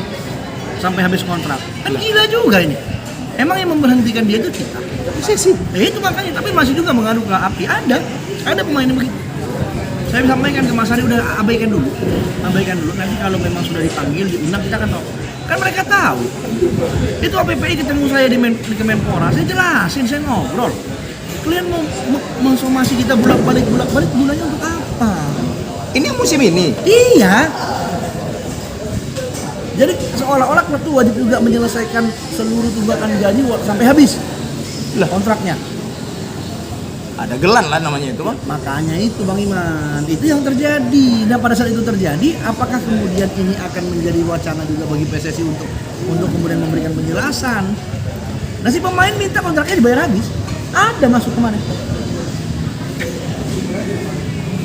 sampai habis kontrak. Kan gila juga ini. Emang yang memberhentikan dia itu kita. PSSI. Itu makanya, tapi masih juga mengadu ke api. Ada pemain yang begitu. Saya sampaikan ke Mas Ari, udah abaikan dulu. Nanti kalau memang sudah dipanggil, diundang, kita akan tahu. Kan mereka tahu. Itu APPI ketemu saya di Kemenpora, saya jelasin, saya ngobrol. Kalian mau mensomasi kita bolak-balik gunanya untuk apa? Ini musim ini? Iya. Jadi seolah-olah klub itu wajib juga menyelesaikan seluruh tunggakan gaji sampai habis kontraknya. Ada gelan lah namanya itu Bang. Makanya itu Bang Iman, itu yang terjadi. Nah pada saat itu terjadi, apakah kemudian ini akan menjadi wacana juga bagi PSSI untuk kemudian memberikan penjelasan? Nah si pemain minta kontraknya dibayar habis, ada masuk kemana?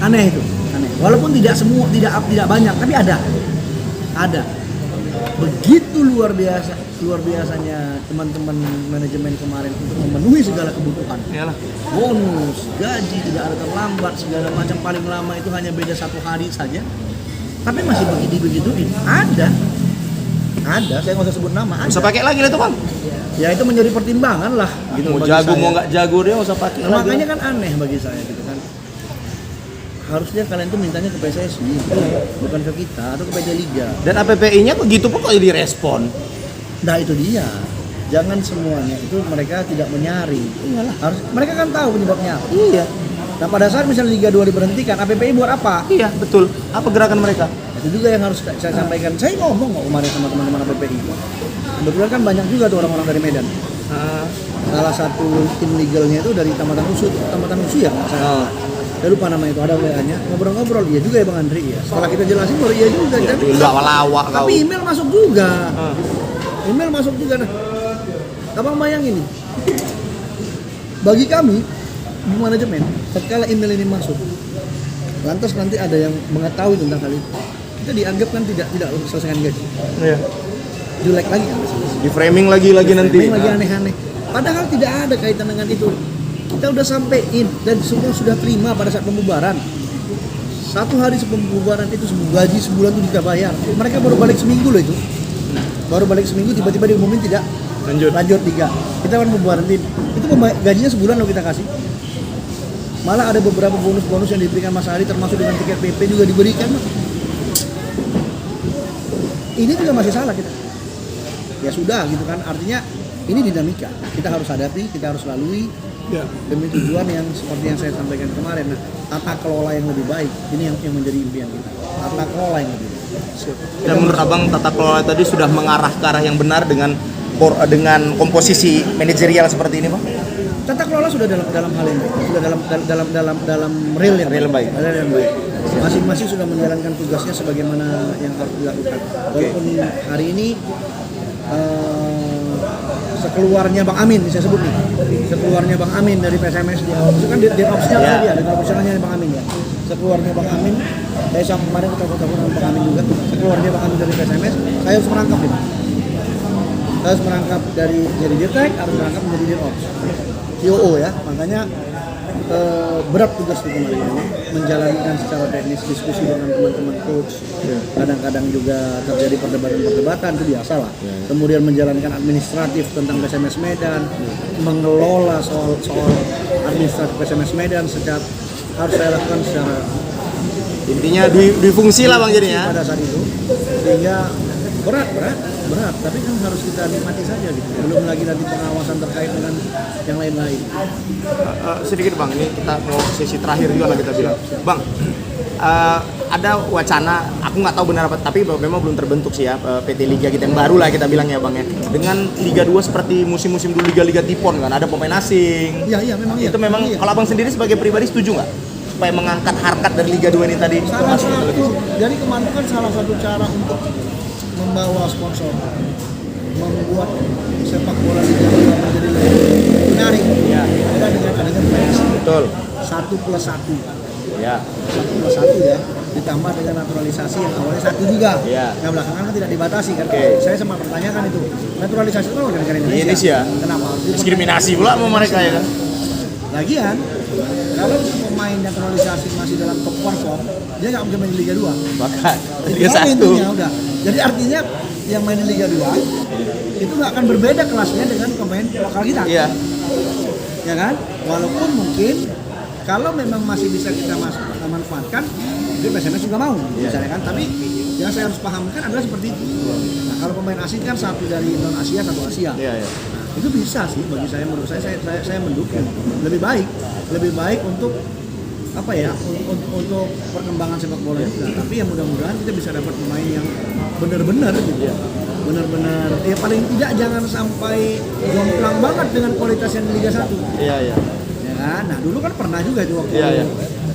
Aneh itu, aneh. Walaupun tidak banyak, tapi ada. Ada. Begitu luar biasanya teman-teman manajemen kemarin untuk memenuhi segala kebutuhan. Iyalah. Bonus, gaji tidak ada terlambat, segala macam, paling lama itu hanya beda 1 hari saja. Tapi masih begituin. Ada, saya nggak usah sebut nama. Ada. Usah pakai lagi lah itu bang. Ya itu menjadi pertimbangan lah. Gitu, Mau bagi jago saya. mau nggak jago dia usah pakai Nah, lagi. makanya kan aneh bagi saya gitu kan. Harusnya kalian tuh mintanya ke PSSI, bukan ke kita atau ke PT Liga. Dan APPI-nya begitu pun kok direspon. Nah itu dia. Jangan semuanya itu mereka tidak menyaring. Iyalah. Harus mereka kan tahu penyebabnya apa. Iya. Nah pada saat misalnya Liga 2 diberhentikan, APPI buat apa? Iya betul. Apa gerakan mereka? Itu juga yang harus saya sampaikan. Saya ngomong kok kemarin sama teman-teman APPI. Kebetulan kan banyak juga tuh orang-orang dari Medan. Salah satu tim legalnya itu dari Tamatan Usu ya nggak salah. Saya lupa nama itu, ada WA-nya, ngobrol-ngobrol, iya juga ya Bang Andri ya. Setelah kita jelasin baru iya juga. Iya, lawak kau. Tapi email masuk juga. Email masuk juga. Nah, abang bayangin nih, bagi kami di manajemen, setelah email ini masuk, lantas nanti ada yang mengetahui tentang hal itu, kita dianggap kan tidak selesaikan gaji. Iya. Jelek lagi kan? Di framing lagi nanti. Framing lagi aneh-aneh. Padahal tidak ada kaitan dengan itu. Kita udah sampein dan semua sudah terima pada saat pembubaran. 1 hari sebelum pembubaran itu gaji sebulan itu kita bayar. Mereka baru balik seminggu loh itu. Baru balik seminggu tiba-tiba diumumin tidak lanjut 3. Kita kan pembubaran itu gajinya sebulan loh kita kasih. Malah ada beberapa bonus-bonus yang diberikan Mas Ari termasuk dengan tiket PP juga diberikan. Ini juga masih salah kita. Ya sudah gitu kan, artinya ini dinamika. Kita harus hadapi, kita harus lalui. Ya. Demi tujuan yang seperti yang saya sampaikan kemarin, nah, tata kelola yang lebih baik ini yang menjadi impian kita. Tata kelola yang lebih baik. Dan menurut abang tata kelola tadi sudah mengarah ke arah yang benar dengan komposisi manajerial seperti ini bang? Tata kelola sudah dalam hal yang baik, sudah dalam real yang baik. Masing-masing sudah menjalankan tugasnya sebagaimana yang harus dilakukan. Walaupun hari ini sekeluarnya Bang Amin, saya sebut nih, sekeluarnya Bang Amin dari PSMS dia, itu kan dia opsionalnya dia, dari opsionalnya Bang Amin ya. Sekeluarnya Bang Amin, saya sama kemarin ketemu dengan Bang Amin juga, sekeluarnya Bang Amin dari PSMS, saya harus merangkap dia. Saya harus merangkap dari jadi dirtek, harus merangkap menjadi dirops, COO ya, makanya berat tugas itu kemarin ini, menjalankan secara teknis diskusi dengan teman-teman coach. Kadang-kadang juga terjadi perdebatan itu biasa lah. Kemudian menjalankan administratif tentang PSMS Medan, mengelola soal administratif PSMS Medan secara harus saya lakukan secara intinya dui fungsi lah bang jadinya. Pada saat itu sehingga berat, tapi kan harus kita nikmati saja gitu. Belum lagi nanti pengawasan terkait dengan yang lain-lain. Sedikit bang, ini kita mau sesi terakhir juga lah kita bilang. Bang, ada wacana, aku nggak tahu benar apa, tapi memang belum terbentuk sih ya PT Liga kita yang baru lah kita bilang ya bang ya. Dengan Liga 2 seperti musim-musim dulu Liga Tipon kan, ada pemain asing. Iya memang. Itu memang kalau abang sendiri sebagai pribadi setuju nggak? Supaya mengangkat harkat dari Liga 2 ini tadi. Salah satu, jadi kemarin kan salah satu cara untuk membawa sponsor, membuat sepak bola Liga 2 menjadi lebih menarik. Ya. Ada dengan adanya PSSI. Betul. 1+1. Ya. 1+1 ya. Ditambah dengan naturalisasi yang awalnya 1 juga. Ya. Yang belakangan kan tidak dibatasi kan. Okay. Saya sempat pertanyakan itu. Naturalisasi itu warga negara Indonesia. Kenapa? Diskriminasi pula sama mereka ya kan. Lagian, kalau pemain naturalisasi masih dalam top perform, dia nggak mungkin main di Liga 2. Bahkan Liga 1. Udah. Jadi artinya yang main di Liga 2 itu nggak akan berbeda kelasnya dengan pemain lokal kita. Iya. Ya kan? Walaupun mungkin kalau memang masih bisa kita manfaatkan, itu PSMS juga mau, misalnya kan. Tapi yang saya harus pahamkan adalah seperti itu. Nah, kalau pemain asing kan satu dari non Asia, satu Asia. Iya. Nah, itu bisa sih bagi saya, menurut saya mendukung. Lebih baik untuk apa ya? Untuk perkembangan sepak bola juga. Tapi yang mudah-mudahan kita bisa dapat pemain yang benar-benar gitu. Benar-benar ya paling tidak jangan sampai jomplang banget dengan kualitas yang di Liga 1. Iya. Ya kan? Nah, dulu kan pernah juga itu waktu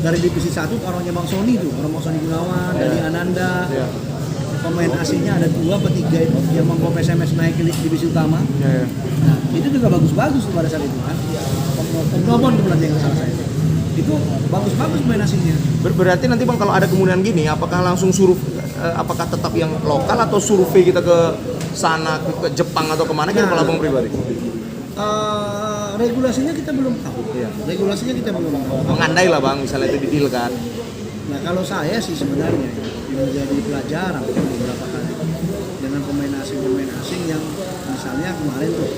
dari divisi 1 orangnya Bang Sony tuh, orang Bang Sony Gunawan, dari Ananda. Iya. Pemain asingnya ada 2 atau 3 itu yang membawa PSMS naik ke divisi utama. Iya. Nah, itu juga bagus-bagus tuh pada saat itu kan. Nomor tuh berarti yang salah saya. Itu bagus-bagus pemain asingnya. Berarti nanti bang kalau ada kemungkinan gini, apakah langsung suruh apakah tetap yang lokal atau survei kita ke sana ke Jepang atau kemana kan kalau abang pribadi? Regulasinya kita belum tahu. Iya. Regulasinya kita belum tahu. Mengandai lah bang, misalnya itu didealkan. Nah kalau saya sih sebenarnya yang menjadi pelajaran beberapa kali dengan pemain asing yang misalnya kemarin tuh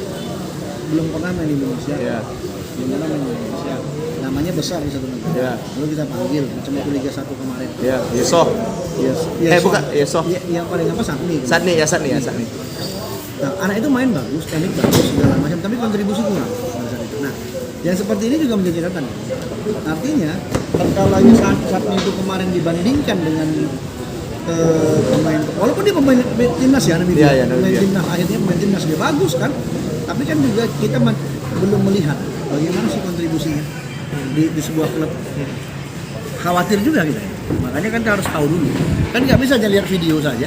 belum pernah main di Indonesia, belum pernah main di Indonesia, namanya besar di satu negara. Lalu kita panggil macam itu Liga 1 kemarin. Yeso. Bukan Yeso. Yang paling apa Satni. Satni. Nah, anak itu main bagus, teknik bagus segala macam, tapi kontribusi kurang pada saat itu. Nah, yang seperti ini juga menjadi catatan. Artinya, perkalanya Satni itu kemarin dibandingkan dengan pemain, walaupun dia pemain timnas ya, pemain timnas, akhirnya pemain timnas dia bagus kan, tapi kan juga kita belum melihat bagaimana sih kontribusinya di sebuah klub. Khawatir juga kita, makanya kan kita harus tahu dulu. Kan nggak bisa aja lihat video saja.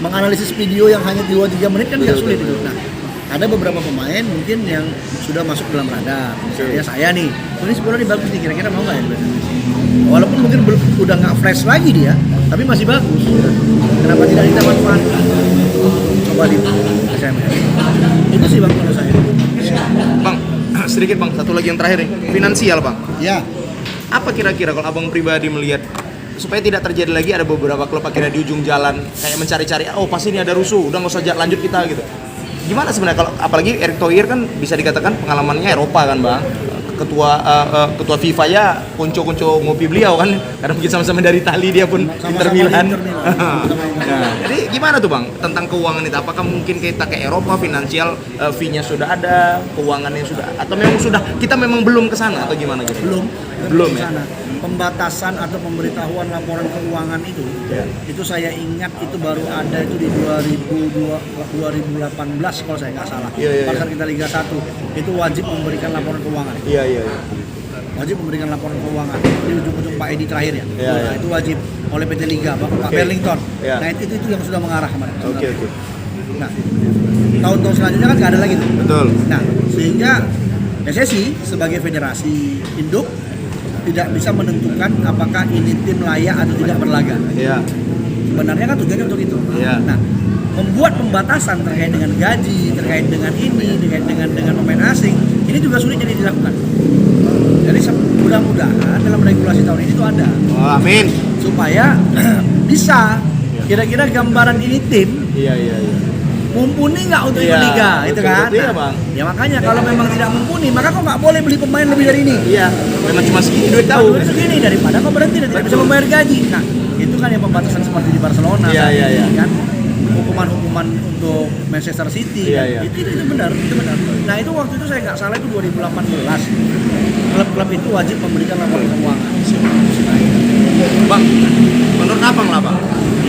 Menganalisis video yang hanya 2-3 menit kan nggak sulit itu. Nah, ada beberapa pemain mungkin yang sudah masuk dalam radar. Misalnya saya nih, ini sebenarnya bagus nih, kira-kira mau nggak ya? Walaupun mungkin udah nggak fresh lagi dia, tapi masih bagus. Kenapa tidak kita manfaatkan? Coba di SMS. Itu sih bang menurut saya. Bang, sedikit bang, satu lagi yang terakhir nih, finansial bang. Ya. Apa kira-kira kalau abang pribadi melihat supaya tidak terjadi lagi ada beberapa klub akhirnya di ujung jalan kayak mencari-cari, oh pasti ini ada rusuh, udah nggak usah lanjut kita gitu. Gimana sebenarnya kalau apalagi Erick Thohir kan bisa dikatakan pengalamannya Eropa kan bang, ketua FIFA ya kunco ngopi beliau kan, karena mungkin sama-sama dari Itali dia pun Inter Milan. Nah, jadi gimana tuh bang tentang keuangan itu? Apakah mungkin kita ke Eropa finansial fee-nya sudah ada, keuangannya sudah, atau memang sudah kita memang belum ke sana atau gimana gitu? Belum ya. Pembatasan atau pemberitahuan laporan keuangan itu, itu saya ingat itu baru ada itu di 2018 kalau saya nggak salah. Pada saat kita Liga 1 itu wajib memberikan laporan keuangan. Wajib memberikan laporan keuangan di ujung-ujung Pak Edi terakhir ya. Nah, itu wajib oleh PT Liga, Pak Berlington. Nah itu yang sudah mengarah kemarin. Nah tahun-tahun selanjutnya kan nggak ada lagi tuh. Betul. Nah sehingga PSSI sebagai federasi induk tidak bisa menentukan apakah ini tim layak atau tidak berlaga. Sebenarnya kan tujuannya untuk itu. Nah, membuat pembatasan terkait dengan gaji, terkait dengan ini, terkait dengan pemain asing, ini juga sulit jadi dilakukan. Jadi mudah-mudahan dalam regulasi tahun ini itu ada. Amin. Supaya bisa kira-kira gambaran ini tim. Mumpuni nggak untuk ikut liga, itu kan? Nah, ya makanya kalau memang tidak mumpuni, maka kok nggak boleh beli pemain lebih dari ini? Memang cuma segini duit tahu. Duit segini daripada kok berhenti dan tidak bisa membayar gaji. Nah, itu kan yang pembatasan seperti di Barcelona, kan? Hukuman untuk Manchester City, kan? Itu benar, itu benar. Nah itu waktu itu saya nggak salah itu 2018, klub-klub itu wajib memberikan laporan keuangan. Bang, menurut abang lah bang,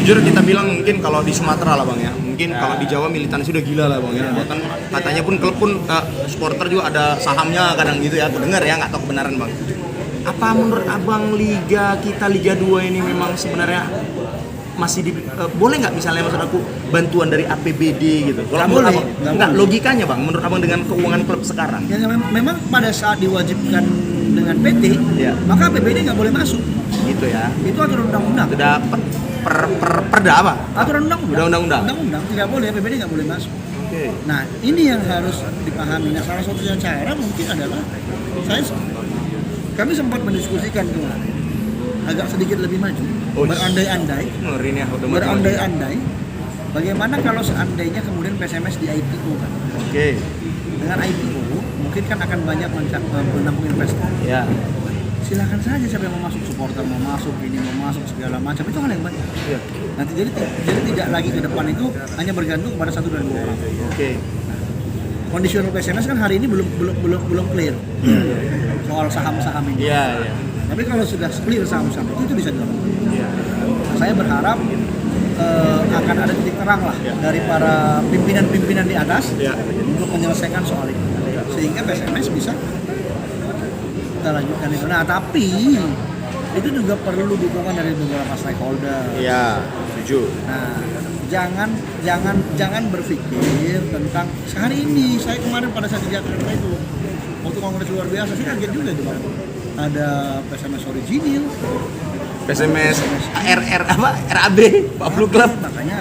jujur kita bilang mungkin kalau di Sumatera lah bang ya, mungkin kalau di Jawa militan sudah gila lah bang ya, bahkan katanya pun klub pun supporter juga ada sahamnya kadang gitu ya, aku dengar ya, nggak tahu kebenaran bang. Apa menurut abang Liga 2 ini memang sebenarnya masih boleh nggak misalnya maksud aku bantuan dari APBD gitu? Kalau menurut abang, nggak logikanya bang, menurut abang dengan keuangan klub sekarang? Ya, memang pada saat diwajibkan dengan PT, maka APBD nggak boleh masuk. Gitu ya? Itu aturan undang-undang. Sudah perda apa? Aturan undang-undang. Undang-undang Tidak boleh, APBD nggak boleh masuk. Nah ini yang harus dipahami. Nah salah satu cara mungkin adalah kami sempat mendiskusikan kemarin agak sedikit lebih maju, berandai-andai, bagaimana kalau seandainya kemudian PSMS di IPO kan? Dengan IPO mungkin kan akan banyak menampung investor. Silakan saja siapa yang mau masuk, supporter mau masuk, ini mau masuk segala macam, itu hal yang baik. Nanti jadi tidak lagi ke depan itu hanya bergantung pada 1 dan 2 orang. Kondisional PSMS kan hari ini belum clear soal saham-saham ini. Tapi kalau sudah clear saham-saham itu bisa dilakukan. Nah, saya berharap akan ada titik terang lah dari para pimpinan-pimpinan di atas untuk menyelesaikan soal itu, sehingga PSMS bisa kita lanjutkan itu. Nah tapi itu juga perlu dukungan dari beberapa stakeholder. Setuju. Nah jangan berpikir tentang sehari ini. Saya kemarin pada saat di Jakarta itu waktu kongres luar biasa, saya kaget juga itu Bang. Ada PSMS original, PSMS RR apa RAB 40 klub. Makanya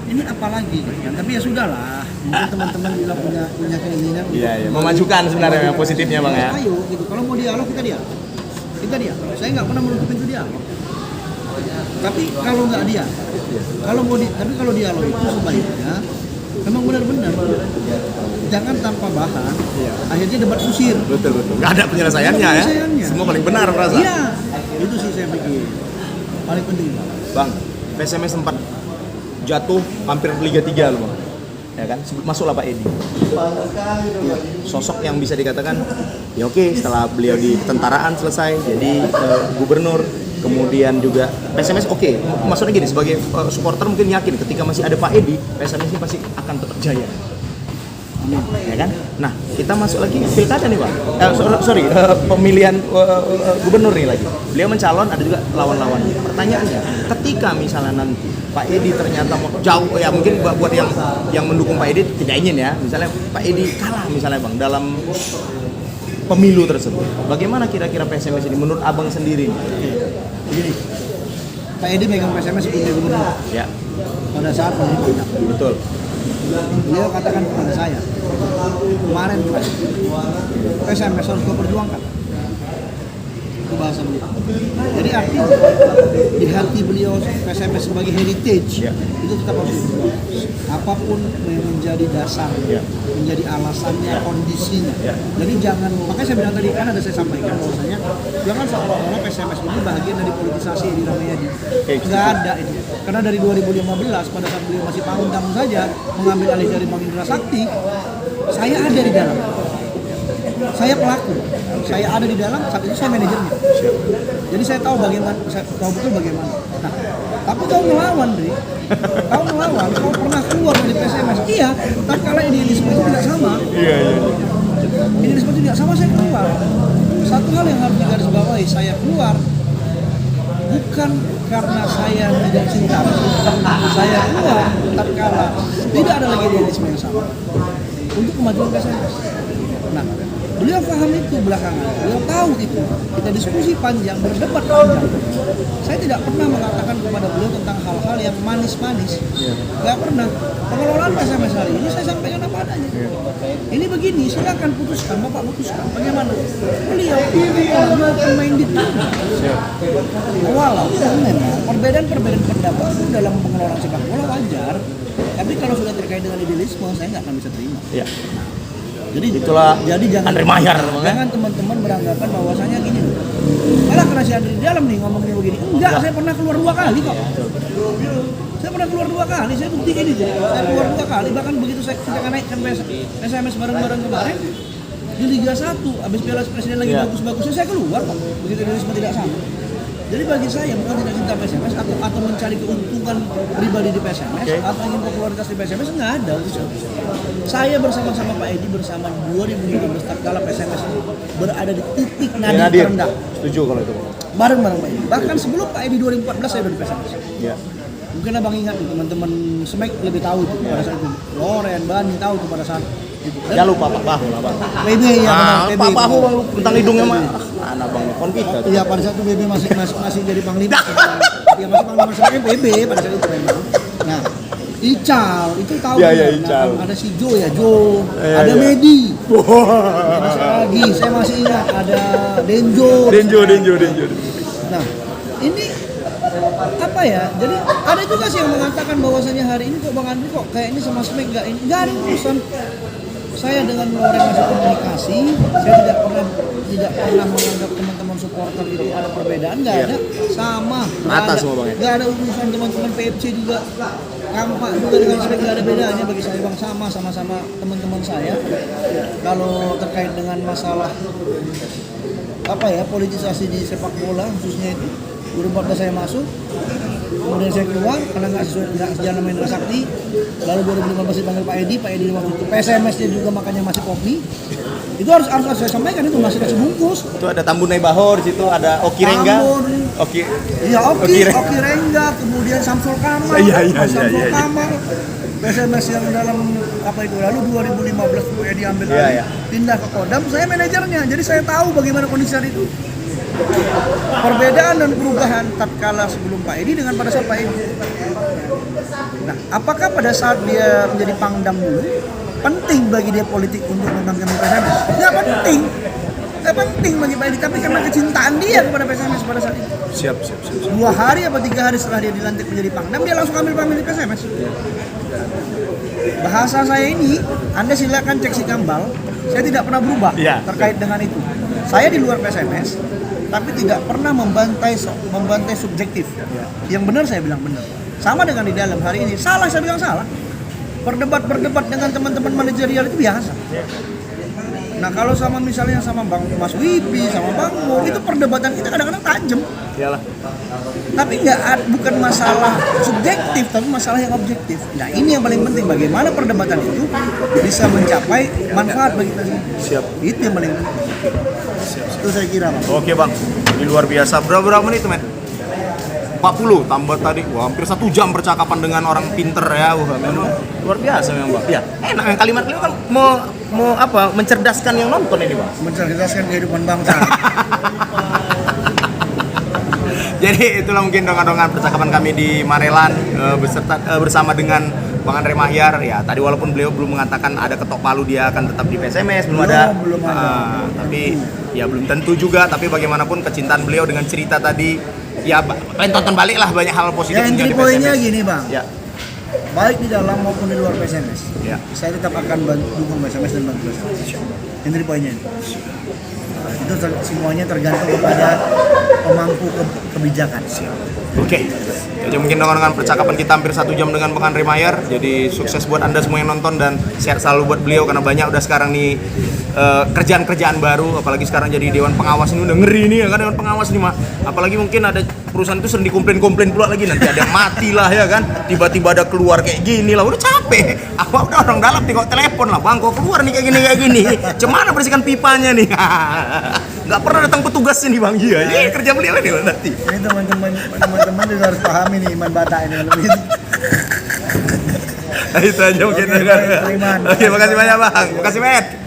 ini apalagi kan, tapi ya sudahlah, mungkin teman-teman juga punya keinginan Iya, memajukan sebenarnya yang positifnya Bang ya. Ayo gitu, kalau mau dialog kita dialog, saya nggak pernah menutup pintu dialog, tapi kalau nggak dia, tapi kalau dialog itu sebaiknya memang benar-benar jangan tanpa bahan, akhirnya debat kusir. Betul. Nggak ada penyelesaiannya ya. Semua paling benar merasa. Iya, itu sih saya pikir paling penting. Bang, PSMS sempat jatuh hampir Liga 3 loh Bang. Ya kan? Masuklah Pak Edi. Sosok yang bisa dikatakan ya oke, setelah beliau di ketentaraan selesai jadi gubernur, kemudian juga PSMS oke. Maksudnya gini, sebagai supporter mungkin yakin ketika masih ada Pak Edi, PSMS ini pasti akan tetap jaya. Ya kan? Nah, kita masuk lagi pilkada nih Pak. Pemilihan gubernur nih lagi. Beliau mencalon, ada juga lawan-lawan. Pertanyaannya, ketika misalnya nanti Pak Edi ternyata jauh, ya mungkin buat yang mendukung Pak Edi tidak ingin ya, misalnya Pak Edi kalah misalnya Bang dalam pemilu tersebut. Bagaimana kira-kira PSMS ini menurut Abang sendiri? Begini, Pak Edi megang PSMS sebagai gubernur. Ya. Pada saat pemilihan. Betul. Beliau katakan kepada saya, kemarin PSMS harus kau perjuangkan. Itu bahasa beliau. Jadi artinya di hati beliau PSMS sebagai heritage itu tetap harus diperjuangkan. Apapun yang menjadi dasar, menjadi alasannya, kondisinya. Jadi jangan, makanya saya bilang tadi kan ada saya sampaikan bahwasanya jangan seolah-olah PSMS ini bagian dari politisasi di Ramayadi. Nggak ada itu. Karena dari 2015 pada saat beliau masih pangdam saja mengambil alih dari Bang Indra Sakti, saya ada di dalam. Saya pelaku, saya ada di dalam, saat itu saya manajernya. Jadi saya tahu bagaimana, saya tahu betul bagaimana. Nah, tapi kau melawan, Dri. Kau melawan, kau pernah keluar dari PSMS. Iya, tapi kalau idealisme itu tidak sama. Idealisme itu tidak sama, saya keluar. Satu hal yang harus digarisbawahi, saya keluar bukan karena saya tidak cinta. Saya keluar tatkala tidak ada lagi idealisme yang sama untuk kemajuan PSMS. Nah, beliau paham itu belakangan, beliau tahu itu. Kita diskusi panjang, berdebat panjang. Saya tidak pernah mengatakan kepada beliau tentang hal-hal yang manis-manis. Gak pernah. Pengelolaan PSMS hari ini saya sampaikan apa adanya. Ini begini, silakan putuskan, Bapak putuskan. Bagaimana? Beliau pemain di walaupun memang perbedaan pendapat itu dalam pengelolaan sepak bola wajar. Tapi kalau sudah terkait dengan idealisme, saya nggak akan bisa terima. Jadi itulah jangan Andre Mahyar, jangan teman-teman beranggapan bahwasanya gini loh. Malah karena si Andre di dalam nih ngomongnya begini. Enggak, saya pernah keluar 2 kali kok. Saya pernah keluar 2 kali, saya buktikan itu. Saya keluar 2 kali, bahkan begitu kita naikkan PSMS bareng-bareng kemarin di Liga 1, habis Piala Presiden lagi bagus-bagusnya saya keluar kok. Begitu idealisme tidak sama. Jadi bagi saya bukan tidak cinta PSMS atau mencari keuntungan pribadi di PSMS atau ingin popularitas di PSMS, nggak ada. Saya bersama-sama Pak Edi bersama 2015 tatkala PSMS berada di titik nadir terendah. Setuju kalau itu. Bareng-bareng Pak Edi. Bahkan sebelum Pak Edi 2014 saya udah di PSMS. Mungkin abang ingat teman-teman Smack lebih tahu itu pada saat itu. Loren, Bani tahu itu pada saat itu. Ya lupa Pak Bahu lah Bang. PB ya benar. Pak Bahu tentang hidungnya mah mana Bang kon kita. Iya pada saat itu PB masih jadi panglima. Dia masih panglima sebenarnya PB pada saat itu memang. Nah, Ical itu tahu Ical. Ada si Jo ada Medi. Masih lagi saya masih ingat ada Denjo. Nah, ini apa ya? Jadi ada juga sih yang mengatakan bahwasannya hari ini kok Bang Andri kok kayaknya sama Smack nggak ada urusan. Saya dengan Loren masih komunikasi, saya tidak pernah menganggap teman-teman supporter itu ada perbedaan, nggak ada, sama. Rata semua Bang ya. Nggak ada urusan teman-teman PFC juga, Kampak juga dengan Smack nggak ada bedanya bagi saya Bang, sama-sama teman-teman saya. Kalau terkait dengan masalah apa ya politisasi di sepak bola khususnya itu 2014 saya masuk, kemudian saya keluar karena nggak sejalan sama Indra Sakti. Lalu 2015 dipanggil Pak Edi waktu itu PSMS-nya juga makanya masih kopi. Itu harus saya sampaikan, itu masih bungkus. Itu ada Tambunai Bahor di situ, ada Oki Rengga. Oki Rengga, kemudian Samsul Kamal. Samsul Kamal. PSMS yang dalam apa itu lalu 2015 Pak Edi ambil pindah ke Kodam, saya manajernya. Jadi saya tahu bagaimana kondisi saat itu. Perbedaan dan perubahan tatkala sebelum Pak Edi dengan pada saat Pak Edi. Nah, apakah pada saat dia menjadi Pangdam dulu penting bagi dia politik untuk memenangkan PSMS? Nggak penting. Nggak penting bagi Pak Edi, tapi karena kecintaan dia kepada PSMS pada saat itu. Siap. 2 hari atau 3 hari setelah dia dilantik menjadi Pangdam, dia langsung ambil pamit di PSMS. Bahasa saya ini, Anda silakan cek si Kambal, saya tidak pernah berubah terkait dengan itu. Saya di luar PSMS, tapi tidak pernah membantai subjektif. Yang benar saya bilang benar. Sama dengan di dalam hari ini, salah saya bilang salah. Berdebat dengan teman-teman manajerial itu biasa. Nah kalau misalnya sama Bang Mas Wibi, sama Bang Mur, itu perdebatan kita kadang-kadang tajam. Iyalah. Tapi bukan masalah subjektif, tapi masalah yang objektif. Nah ini yang paling penting, bagaimana perdebatan itu bisa mencapai manfaat bagi kita. Siap. Itu yang paling penting. Itu saya kira, Bang. Oke bang, ini luar biasa. Berapa menit tuh men? 40 tambah tadi, wah hampir 1 jam percakapan dengan orang pinter ya, wah memang luar biasa memang bang. Ya, enak yang kalimat beliau kan mau apa? Mencerdaskan yang nonton ini bang. Mencerdaskan kehidupan bangsa. Jadi itulah mungkin dongan-dongan percakapan kami di Marelan bersama dengan Bang Andre Mahyar. Ya tadi walaupun beliau belum mengatakan ada ketok palu dia akan tetap di PSMS, belum ada. Tapi ya belum tentu juga. Tapi bagaimanapun kecintaan beliau dengan cerita tadi, ya pengen tonton balik lah banyak hal positif. Ya inti poinnya gini bang. Ya. Baik di dalam maupun di luar PSMS. Ya. Saya tetap akan dukung PSMS dan bantu PSMS. Inti poinnya itu. Itu semuanya tergantung kepada pemangku kebijakan. Oke. Jadi mungkin dengan percakapan kita hampir 1 jam dengan Bang Andre Mahyar. Jadi sukses buat Anda semua yang nonton dan sehat selalu buat beliau karena banyak udah sekarang nih kerjaan-kerjaan baru, apalagi sekarang jadi dewan pengawas ini udah ngeri nih ya kan, dewan pengawas nih mak. Apalagi mungkin ada perusahaan itu sering dikomplain pula lagi, nanti ada yang mati lah ya kan, tiba-tiba ada keluar kayak gini lah, udah capek. Apa udah orang dalam tengok telepon lah, bang kok keluar nih kayak gini. Cemana bersihkan pipanya nih. Nggak pernah datang petugas ini bang, iya ini kerja beliau nih nanti. Ini teman-teman juga harus pahami nih iman bata ini kalau begitu. Itu aja mungkin. Oke, makasih banyak bang, makasih Met.